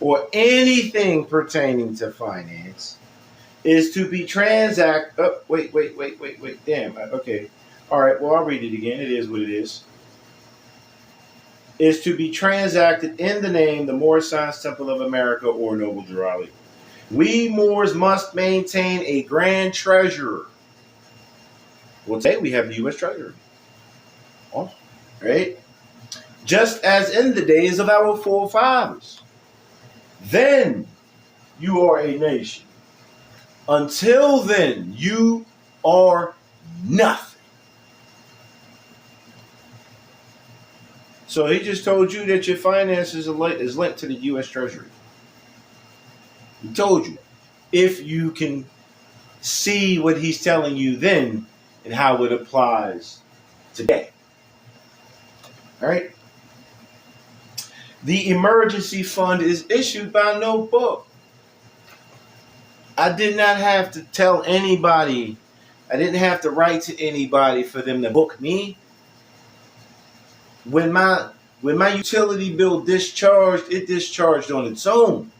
or anything pertaining to finance is to be transact. Oh, wait. Damn. Okay. All right. Well, I'll read it again. It is what it is. Is to be transacted in the name the Moorish Science Temple of America or Noble Durali. We Moors must maintain a grand treasurer. Well, today we have the U.S. Treasury. Oh, right? Just as in the days of our forefathers. Then you are a nation. Until then, you are nothing. So he just told you that your finances is linked to the U.S. Treasury. He told you. If you can see what he's telling you then and how it applies today. All right? The emergency fund is issued by no book. I did not have to tell anybody. I didn't have to write to anybody for them to book me. When my utility bill discharged, it discharged on its own.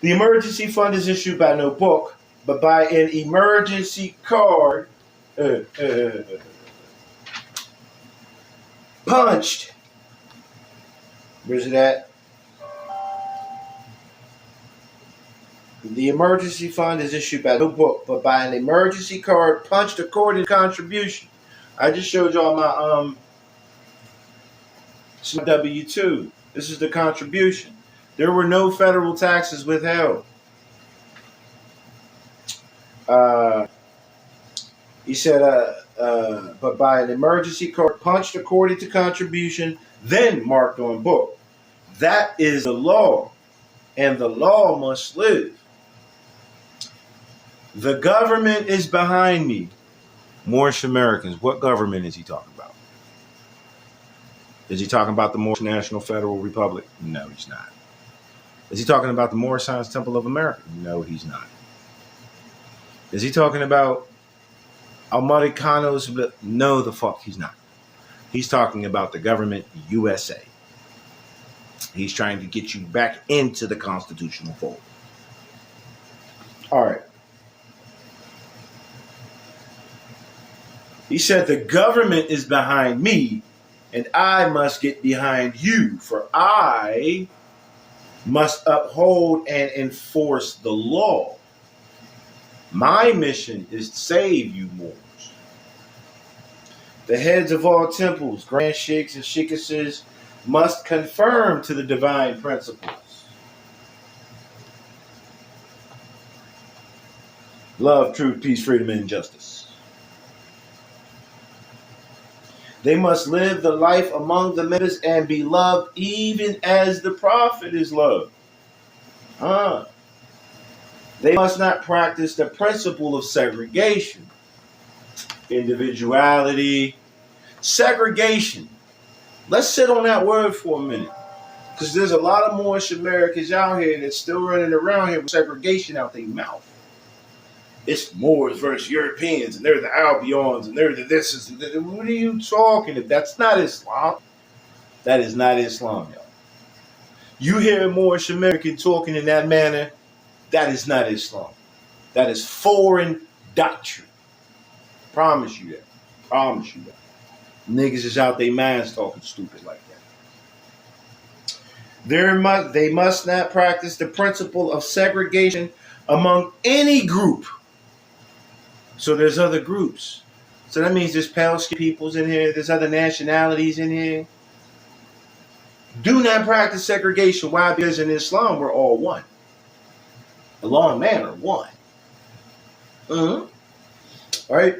The emergency fund is issued by no book, but by an emergency card punched. Where's it at? The emergency fund is issued by no book, but by an emergency card punched according to contribution. I just showed y'all my W-2. This is the contribution. There were no federal taxes withheld. He said, but by an emergency card punched according to contribution, then marked on book. That is the law, and the law must live. The government is behind me. Moorish Americans. What government is he talking about? Is he talking about the Moorish National Federal Republic? No, he's not. Is he talking about the Moorish Science Temple of America? No, he's not. Is he talking about Americanos? No, the fuck he's not. He's talking about the government USA. He's trying to get you back into the constitutional fold. All right. He said, the government is behind me, and I must get behind you, for I must uphold and enforce the law. My mission is to save you Moors. The heads of all temples, grand sheikhs and sheikhesses, must conform to the divine principles. Love, truth, peace, freedom, and justice. They must live the life among the members and be loved even as the prophet is loved. They must not practice the principle of segregation, individuality, segregation. Let's sit on that word for a minute, because there's a lot of Moorish Americans out here that's still running around here with segregation out their mouth. It's Moors versus Europeans, and they're the Albions, and they're the this. What are you talking about? That's not Islam. That is not Islam, y'all. You hear a Moorish American talking in that manner, that is not Islam. That is foreign doctrine. Promise you that. Promise you that. Niggas is out their minds talking stupid like that. They must not practice the principle of segregation among any group. So there's other groups. So that means there's pale skin peoples in here. There's other nationalities in here. Do not practice segregation. Why? Because in Islam, we're all one. Allah and man are one. All right.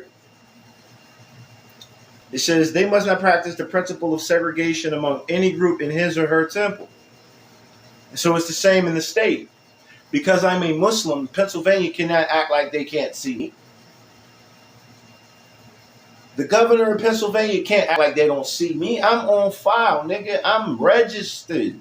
It says they must not practice the principle of segregation among any group in his or her temple. So it's the same in the state. Because I'm a Muslim, Pennsylvania cannot act like they can't see me. The governor of Pennsylvania can't act like they don't see me. I'm on file, nigga. I'm registered.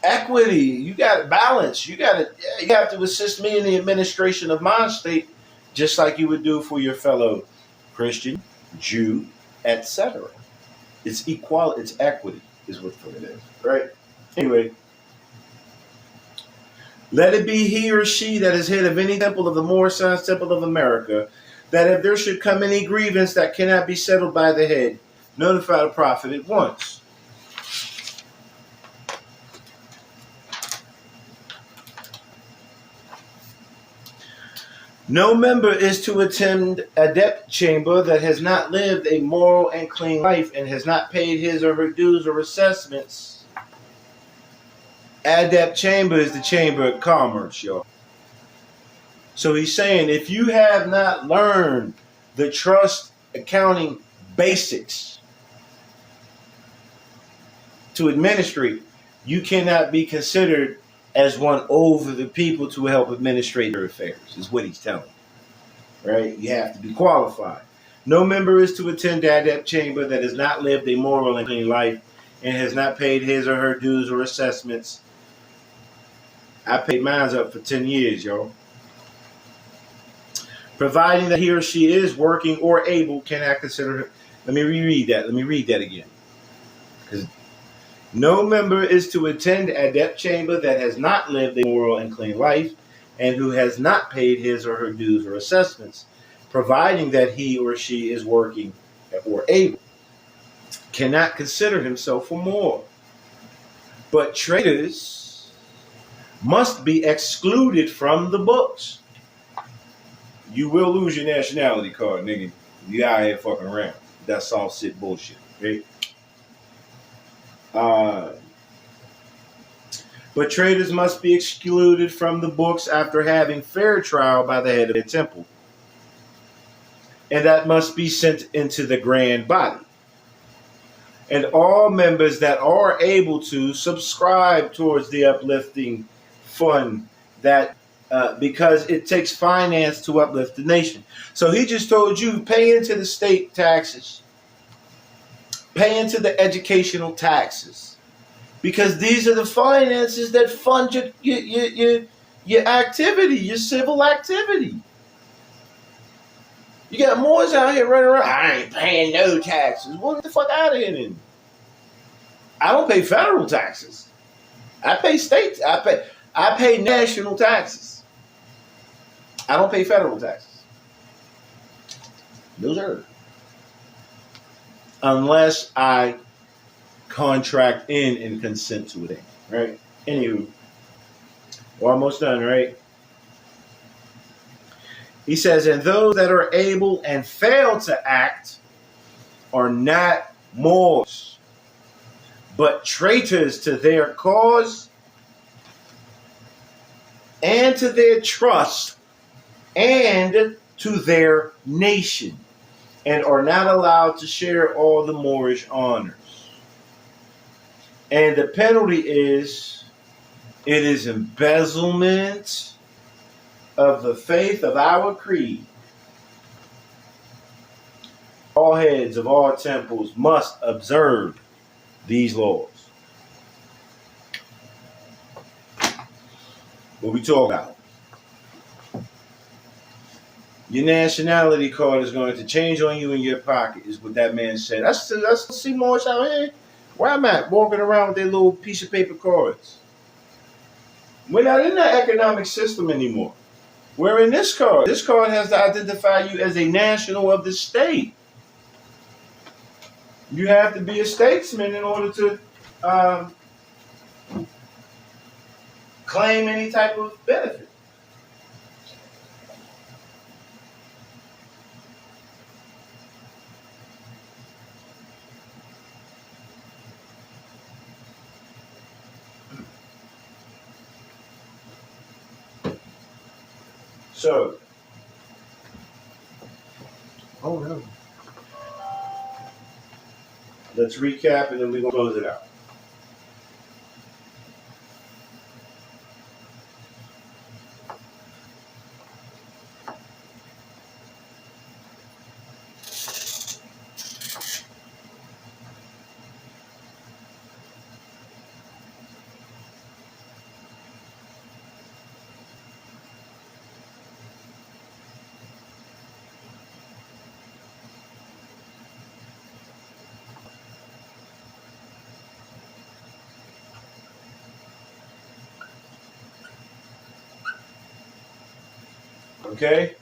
Equity. You got balance. You have to assist me in the administration of my state, just like you would do for your Christian, Jew, etc. It's equality. It's equity. is what it is, right? Anyway, let it be he or she that is head of any temple of the Moorish Sons Temple of America, that if there should come any grievance that cannot be settled by the head, notify the prophet at once. No member is to attend a debt chamber that has not lived a moral and clean life and has not paid his or her dues or assessments. Adept chamber is the chamber of commerce, y'all. So he's saying if you have not learned the trust accounting basics to administrate, you cannot be considered as one over the people to help administrate their affairs, is what he's telling you. Right? You have to be qualified. No member is to attend the adept chamber that has not lived a moral and clean life and has not paid his or her dues or assessments. I paid mine up for 10 years, y'all. Providing that he or she is working or able, cannot consider. Let me reread that. Let me read that again. Because no member is to attend adept chamber that has not lived a moral and clean life and who has not paid his or her dues or assessments, providing that he or she is working or able, cannot consider himself for more. But traitors must be excluded from the books. You will lose your nationality card, nigga. You out here fucking around. That's all shit bullshit, okay? But traitors must be excluded from the books after having fair trial by the head of the temple. And that must be sent into the grand body. And all members that are able to subscribe towards the uplifting fund that because it takes finance to uplift the nation. So he just told you, pay into the state taxes, pay into the educational taxes, because these are the finances that fund your activity, your civil activity. You got Moors out here running around, I ain't paying no taxes. Well, get the fuck out of here then. I don't pay federal taxes. I pay state. I pay national taxes. I don't pay federal taxes. No, sir. Unless I contract in and consent to it. Right? Anywho, we're almost done, right? He says, and those that are able and fail to act are not Moors, but traitors to their cause and to their trust and to their nation, and are not allowed to share all the Moorish honors. And the penalty is, it is embezzlement of the faith of our creed. All heads of all temples must observe these laws. What we talk about? Your nationality card is going to change on you in your pocket, is what that man said. That's see Moors out here. Where I'm at, walking around with their little piece of paper cards. We're not in that economic system anymore. We're in this card. This card has to identify you as a national of the state. You have to be a statesman in order to claim any type of benefit. So, oh no. Let's recap and then we're going to close it out. Okay?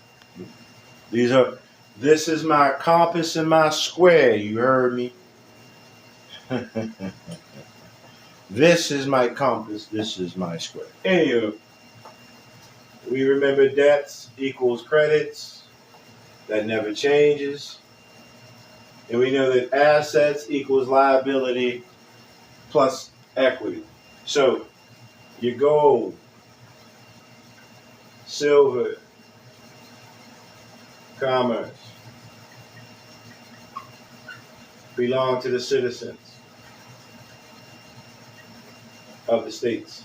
This is my compass and my square. You heard me? This is my compass. This is my square. Anywho, we remember debts equals credits. That never changes. And we know that assets equals liability plus equity. So your gold, silver, commerce belong to the citizens of the states.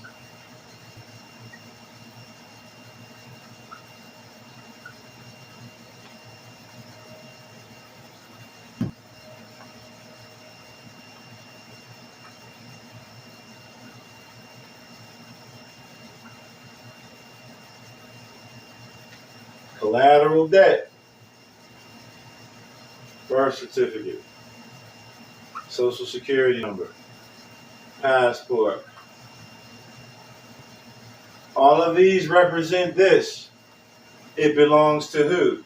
Collateral debt, birth certificate, social security number, passport. All of these represent this. It belongs to who?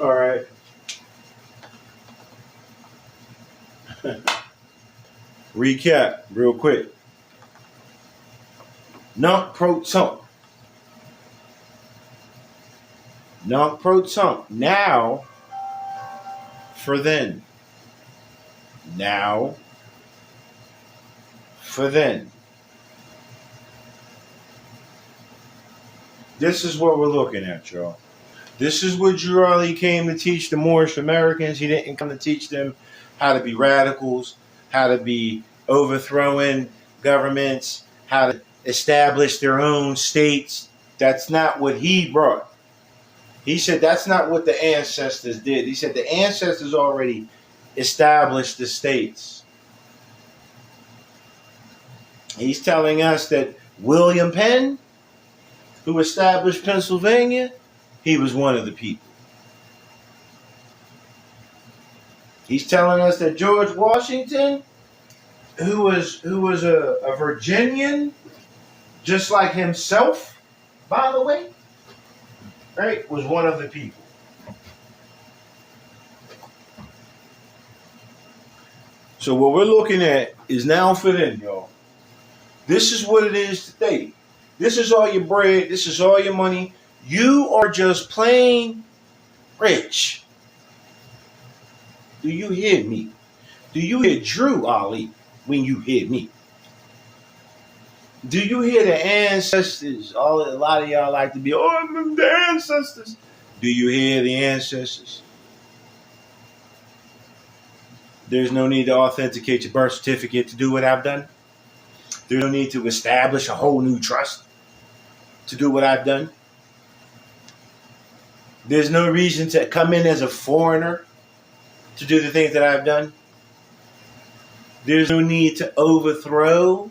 All right. Recap real quick. Nunc pro tunc. Nunc pro tunc. Now for then. Now for then. This is what we're looking at, y'all. This is what Girardi came to teach the Moorish Americans. He didn't come to teach them how to be radicals, how to be overthrowing governments, how to establish their own states. That's not what he brought. He said that's not what the ancestors did. He said the ancestors already established the states. He's telling us that William Penn, who established Pennsylvania, he was one of the people. He's telling us that George Washington, who was a Virginian, just like himself, by the way, right, was one of the people. So what we're looking at is now for then, y'all. This is what it is today. This is all your bread. This is all your money. You are just plain rich. Do you hear me? Do you hear Drew Ali when you hear me? Do you hear the ancestors? A lot of y'all like to be, the ancestors. Do you hear the ancestors? There's no need to authenticate your birth certificate to do what I've done. There's no need to establish a whole new trust to do what I've done. There's no reason to come in as a foreigner to do the things that I've done. There's no need to overthrow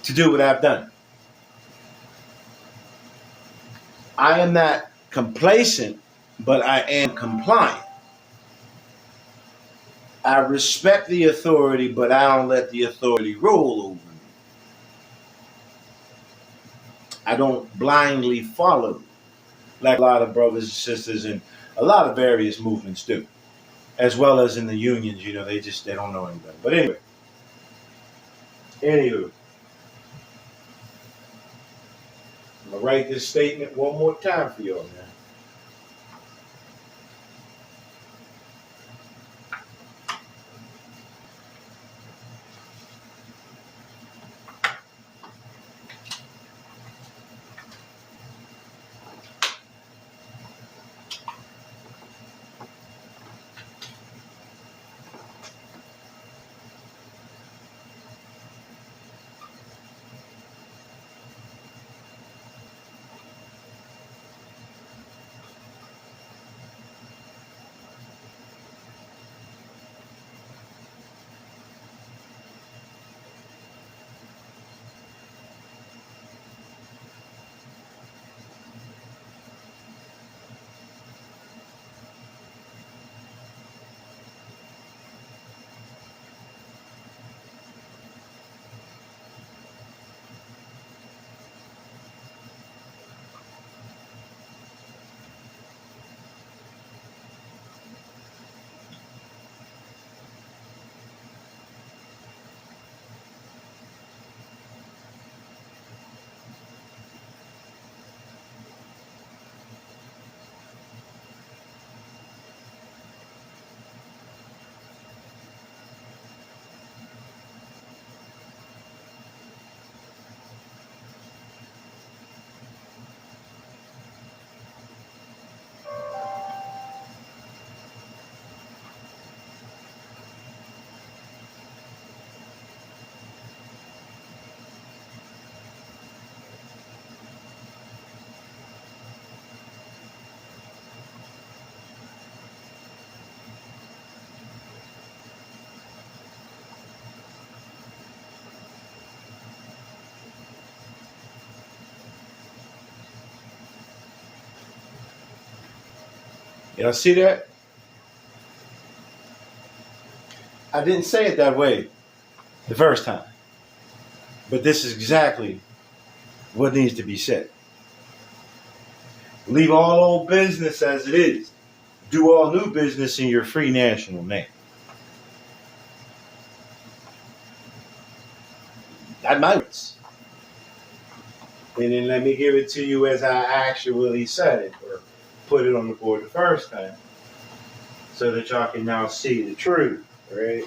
to do what I've done. I am not complacent, but I am compliant. I respect the authority, but I don't let the authority roll over me. I don't blindly follow like a lot of brothers and sisters in a lot of various movements do, as well as in the unions. They don't know anything. But anywho, I'm gonna write this statement one more time for y'all, man. Y'all see that? I didn't say it that way the first time, but this is exactly what needs to be said. Leave all old business as it is. Do all new business in your free national name. That's my words. And then let me give it to you as I actually said it, or put it on the board the first time, so that y'all can now see the truth, right?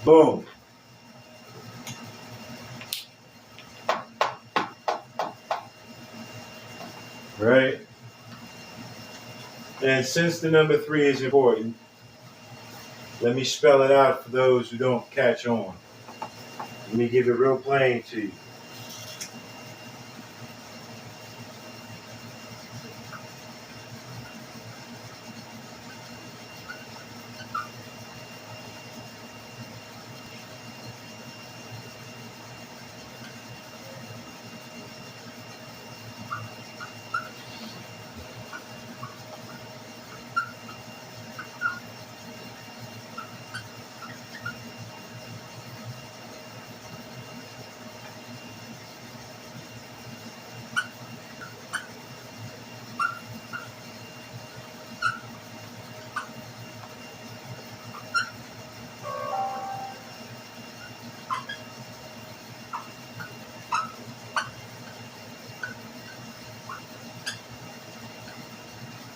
Boom. Right? And since the number 3 is important, let me spell it out for those who don't catch on. Let me give it real plain to you.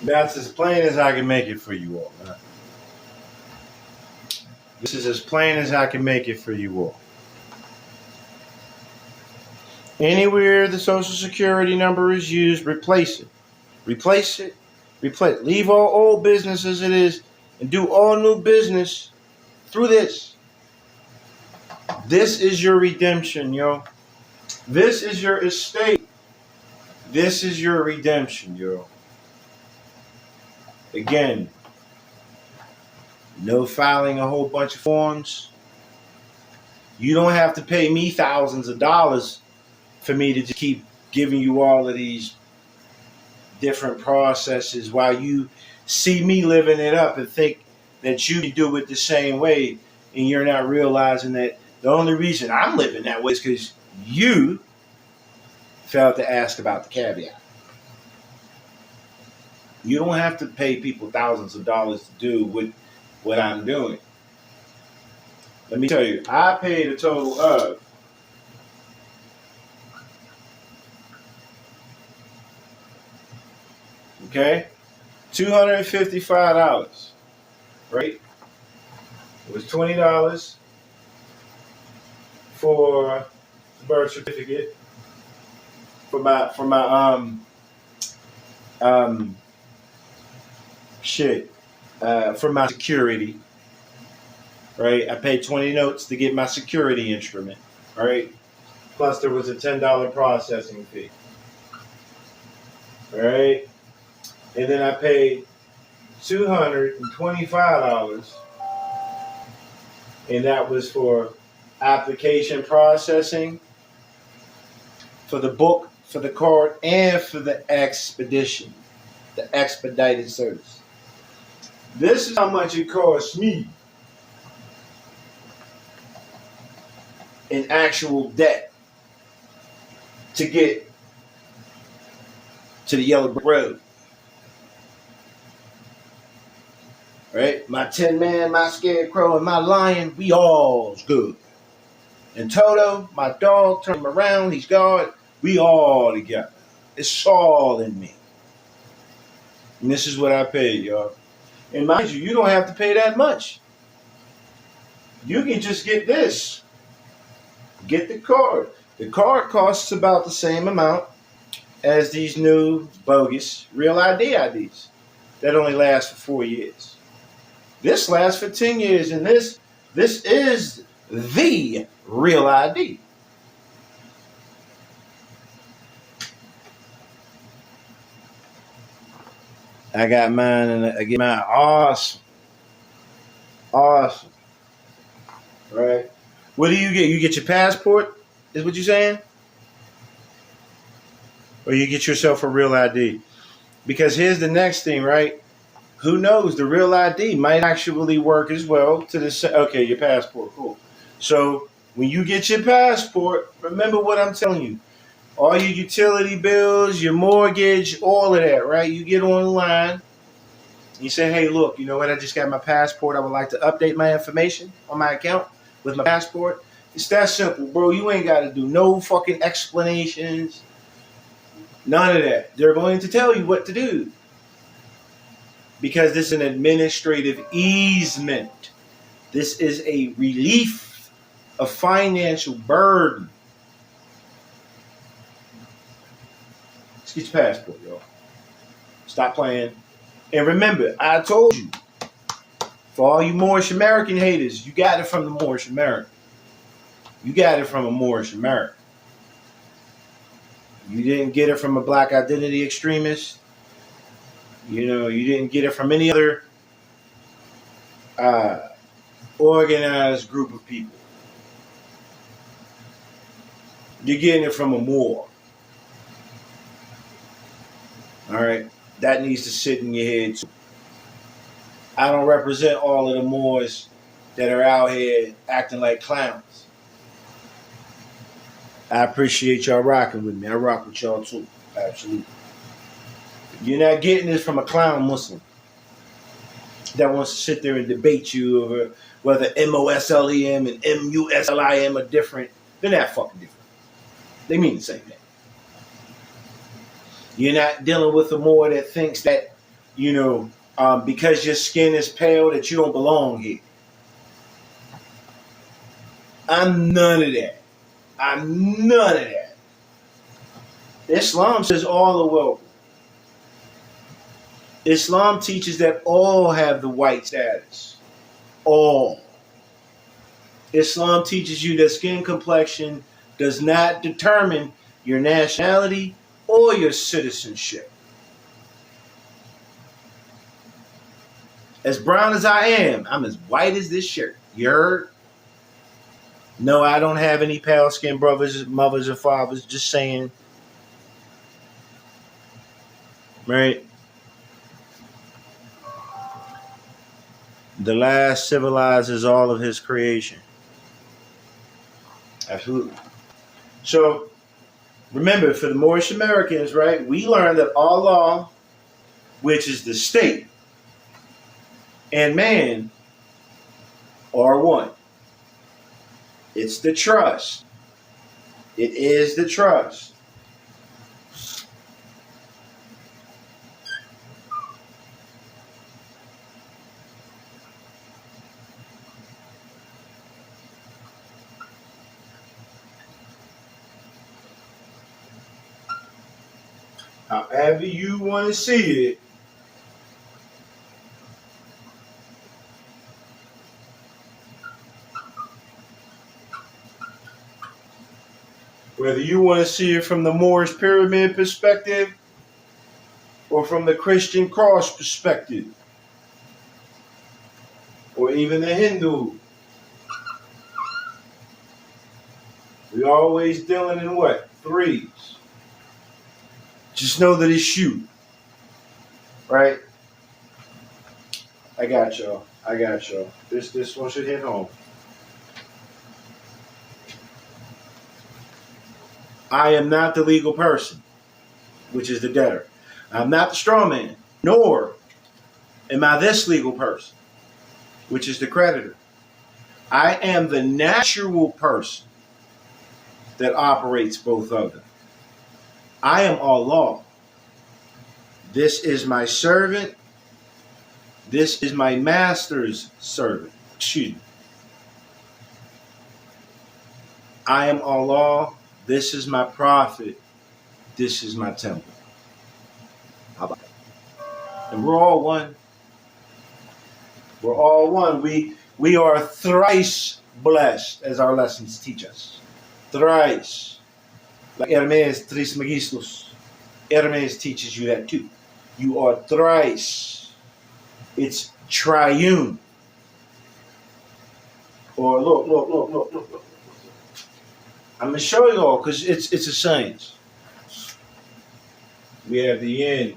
That's as plain as I can make it for you all. Man. This is as plain as I can make it for you all. Anywhere the Social Security number is used, replace it. Replace it. Replace it. Leave all old business as it is and do all new business through this. This is your redemption, yo. This is your estate. This is your redemption, yo. Again, no filing a whole bunch of forms. You don't have to pay me thousands of dollars for me to just keep giving you all of these different processes while you see me living it up and think that you can do it the same way, and you're not realizing that the only reason I'm living that way is because you failed to ask about the caveat. You don't have to pay people thousands of dollars to do what I'm doing. Let me tell you, I paid a total of $255, right? It was $20 for the birth certificate for my for my security, right? I paid 20 notes to get my security instrument, all right? Plus there was a $10 processing fee, all right? And then I paid $225, and that was for application processing, for the book, for the card, and for the expedition, the expedited service. This is how much it costs me in actual debt to get to the yellow brick road. Right? My Tin Man, my Scarecrow, and my Lion, we all's good. And Toto, my dog, turn him around, he's God. We all together. It's all in me. And this is what I paid, y'all. And mind you, you don't have to pay that much. You can just get this. Get the card. The card costs about the same amount as these new bogus real ID IDs that only last for 4 years. This lasts for 10 years, and this is the real ID. I got mine, and I get mine awesome. Awesome. Right? What do you get? You get your passport, is what you're saying? Or you get yourself a real ID? Because here's the next thing, right? Who knows? The real ID might actually work as well to the... Okay, your passport, cool. So when you get your passport, remember what I'm telling you. All your utility bills, your mortgage, all of that, right? You get online. You say, hey, look, you know what? I just got my passport. I would like to update my information on my account with my passport. It's that simple, bro. You ain't got to do no fucking explanations. None of that. They're going to tell you what to do. Because this is an administrative easement. This is a relief of financial burden. Let's get your passport, y'all. Stop playing. And remember, I told you, for all you Moorish American haters, you got it from the Moorish American. You got it from a Moorish American. You didn't get it from a black identity extremist. You know, you didn't get it from any other organized group of people. You're getting it from a Moor. All right? That needs to sit in your head too. I don't represent all of the Moors that are out here acting like clowns. I appreciate y'all rocking with me. I rock with y'all too. Absolutely. You're not getting this from a clown Muslim that wants to sit there and debate you over whether MOSLEM and MUSLIM are different. They're not fucking different. They mean the same thing. You're not dealing with a Moor that thinks that, you know, because your skin is pale that you don't belong here. I'm none of that. I'm none of that. Islam says all are welcome. Islam teaches that all have the white status. All. Islam teaches you that skin complexion does not determine your nationality or your citizenship. As brown as I am, I'm as white as this shirt. You heard? No, I don't have any pale skinned brothers, mothers, or fathers. Just saying. Right? The last civilizes all of his creation. Absolutely. So, remember, for the Moorish Americans, right, we learned that Allah, which is the state, and man are one. It's the trust. It is the trust. However you want to see it, whether you want to see it from the Moorish pyramid perspective or from the Christian cross perspective or even the Hindu, we always dealing in what? Threes. Just know that it's you. Right? I got y'all. I got y'all. This one should hit home. I am not the legal person, which is the debtor. I'm not the straw man, nor am I this legal person, which is the creditor. I am the natural person that operates both of them. I am Allah. This is my servant. This is my master's servant. Excuse me. I am Allah. This is my prophet. This is my temple. How about that? And we're all one. We're all one. We are thrice blessed, as our lessons teach us. Thrice. Like Hermes Trismegistus. Hermes teaches you that too. You are thrice. It's triune. Or look. I'm going to show you all because it's a science. We have the yin.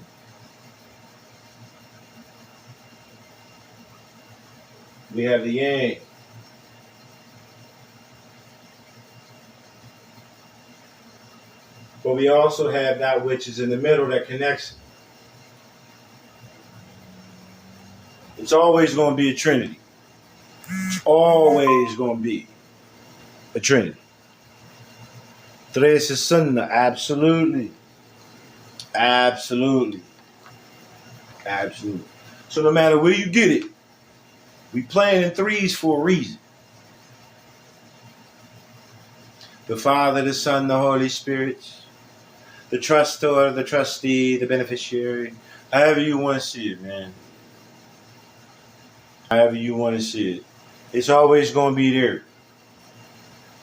We have the yang. But we also have that which is in the middle that connects it. It's always going to be a trinity. It's always going to be a trinity. Tres es sunnah, absolutely. Absolutely. Absolutely. So no matter where you get it, We playing in threes for a reason. The Father, the Son, the Holy Spirit, the trustor, the trustee, the beneficiary, however you want to see it, man. However you want to see it. It's always going to be there.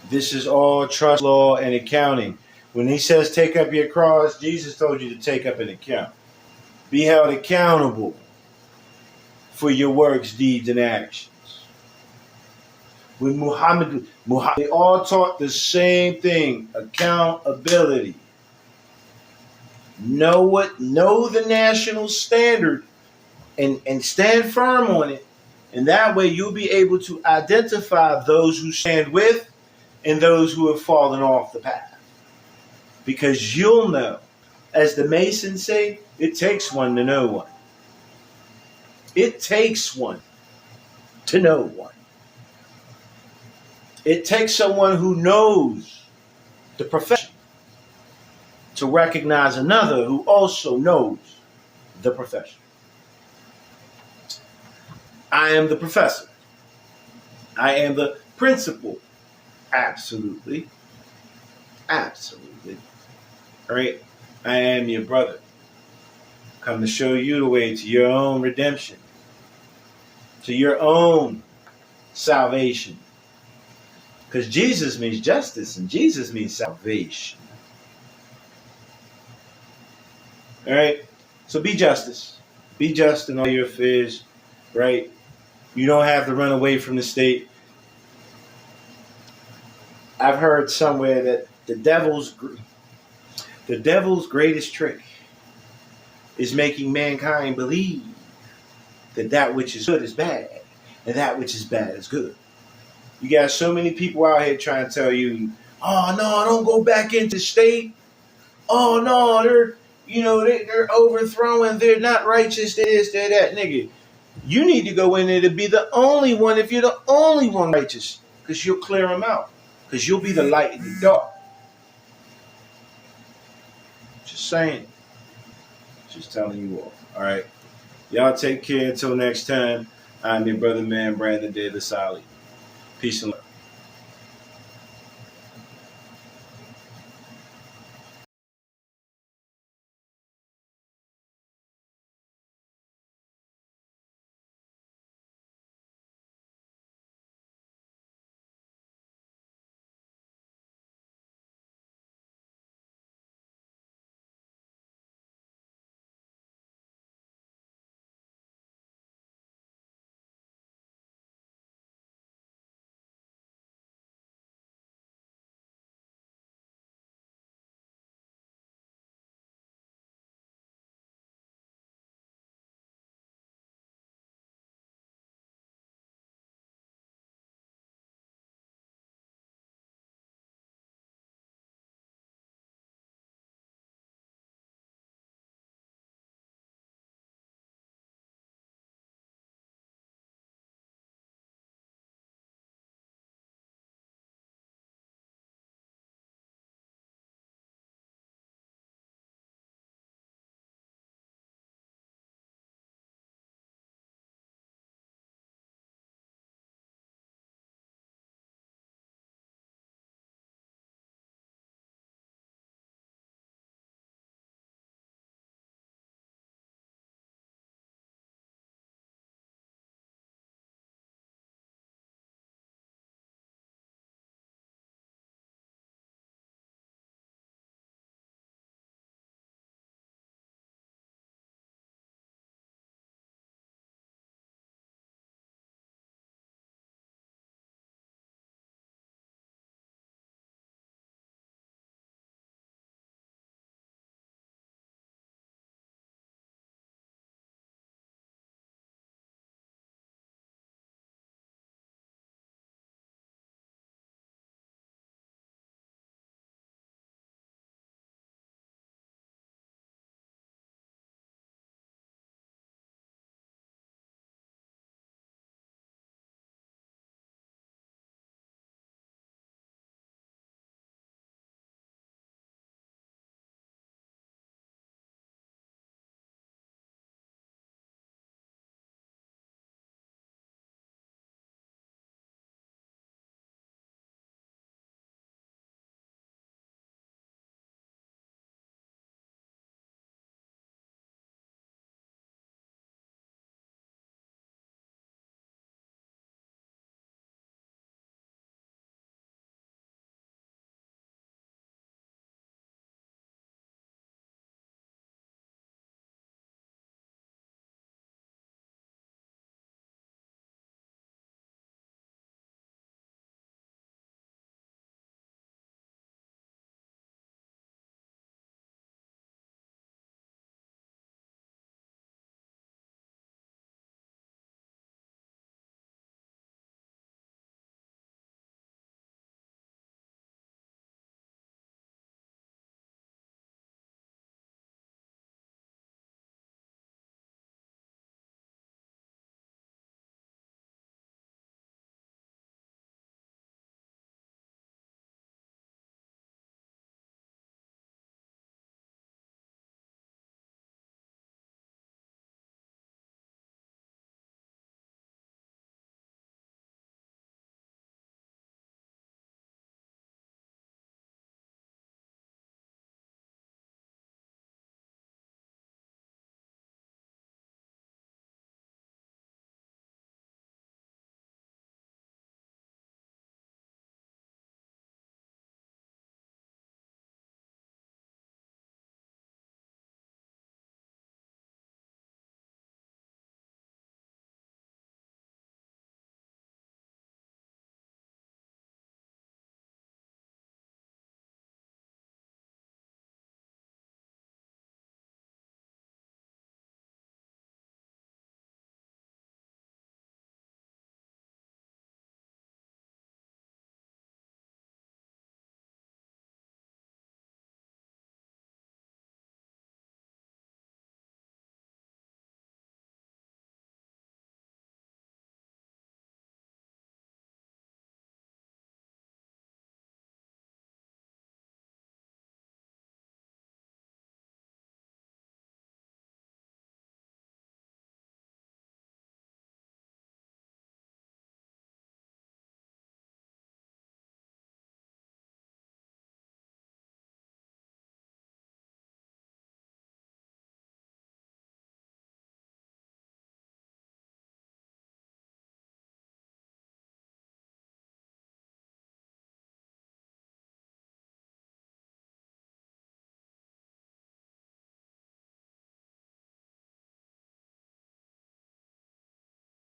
This is all trust, law, and accounting. When he says take up your cross, Jesus told you to take up an account. Be held accountable for your works, deeds, and actions. With Muhammad, they all taught the same thing: accountability. Know the national standard and stand firm on it. And that way you'll be able to identify those who stand with and those who have fallen off the path. Because you'll know, as the Masons say, it takes one to know one. It takes one to know one. It takes someone who knows the profession to recognize another who also knows the profession. I am the professor. I am the principal. Absolutely. Absolutely. All right? I am your brother. Come to show you the way to your own redemption, to your own salvation. Because Jesus means justice and Jesus means salvation. All right? So be justice. Be just in all your affairs, right? You don't have to run away from the state. I've heard somewhere that the devil's greatest trick is making mankind believe that which is good is bad and that which is bad is good. You got so many people out here trying to tell you, oh no, don't go back into the state. Oh no, they're overthrowing, they're not righteous, they're that. Nigga, you need to go in there to be the only one if you're the only one righteous, because you'll clear them out. Because you'll be the light in the dark. Just saying. Just telling you all. All right. Y'all take care until next time. I'm your brother, man, Brandon Davis Ali. Peace and love.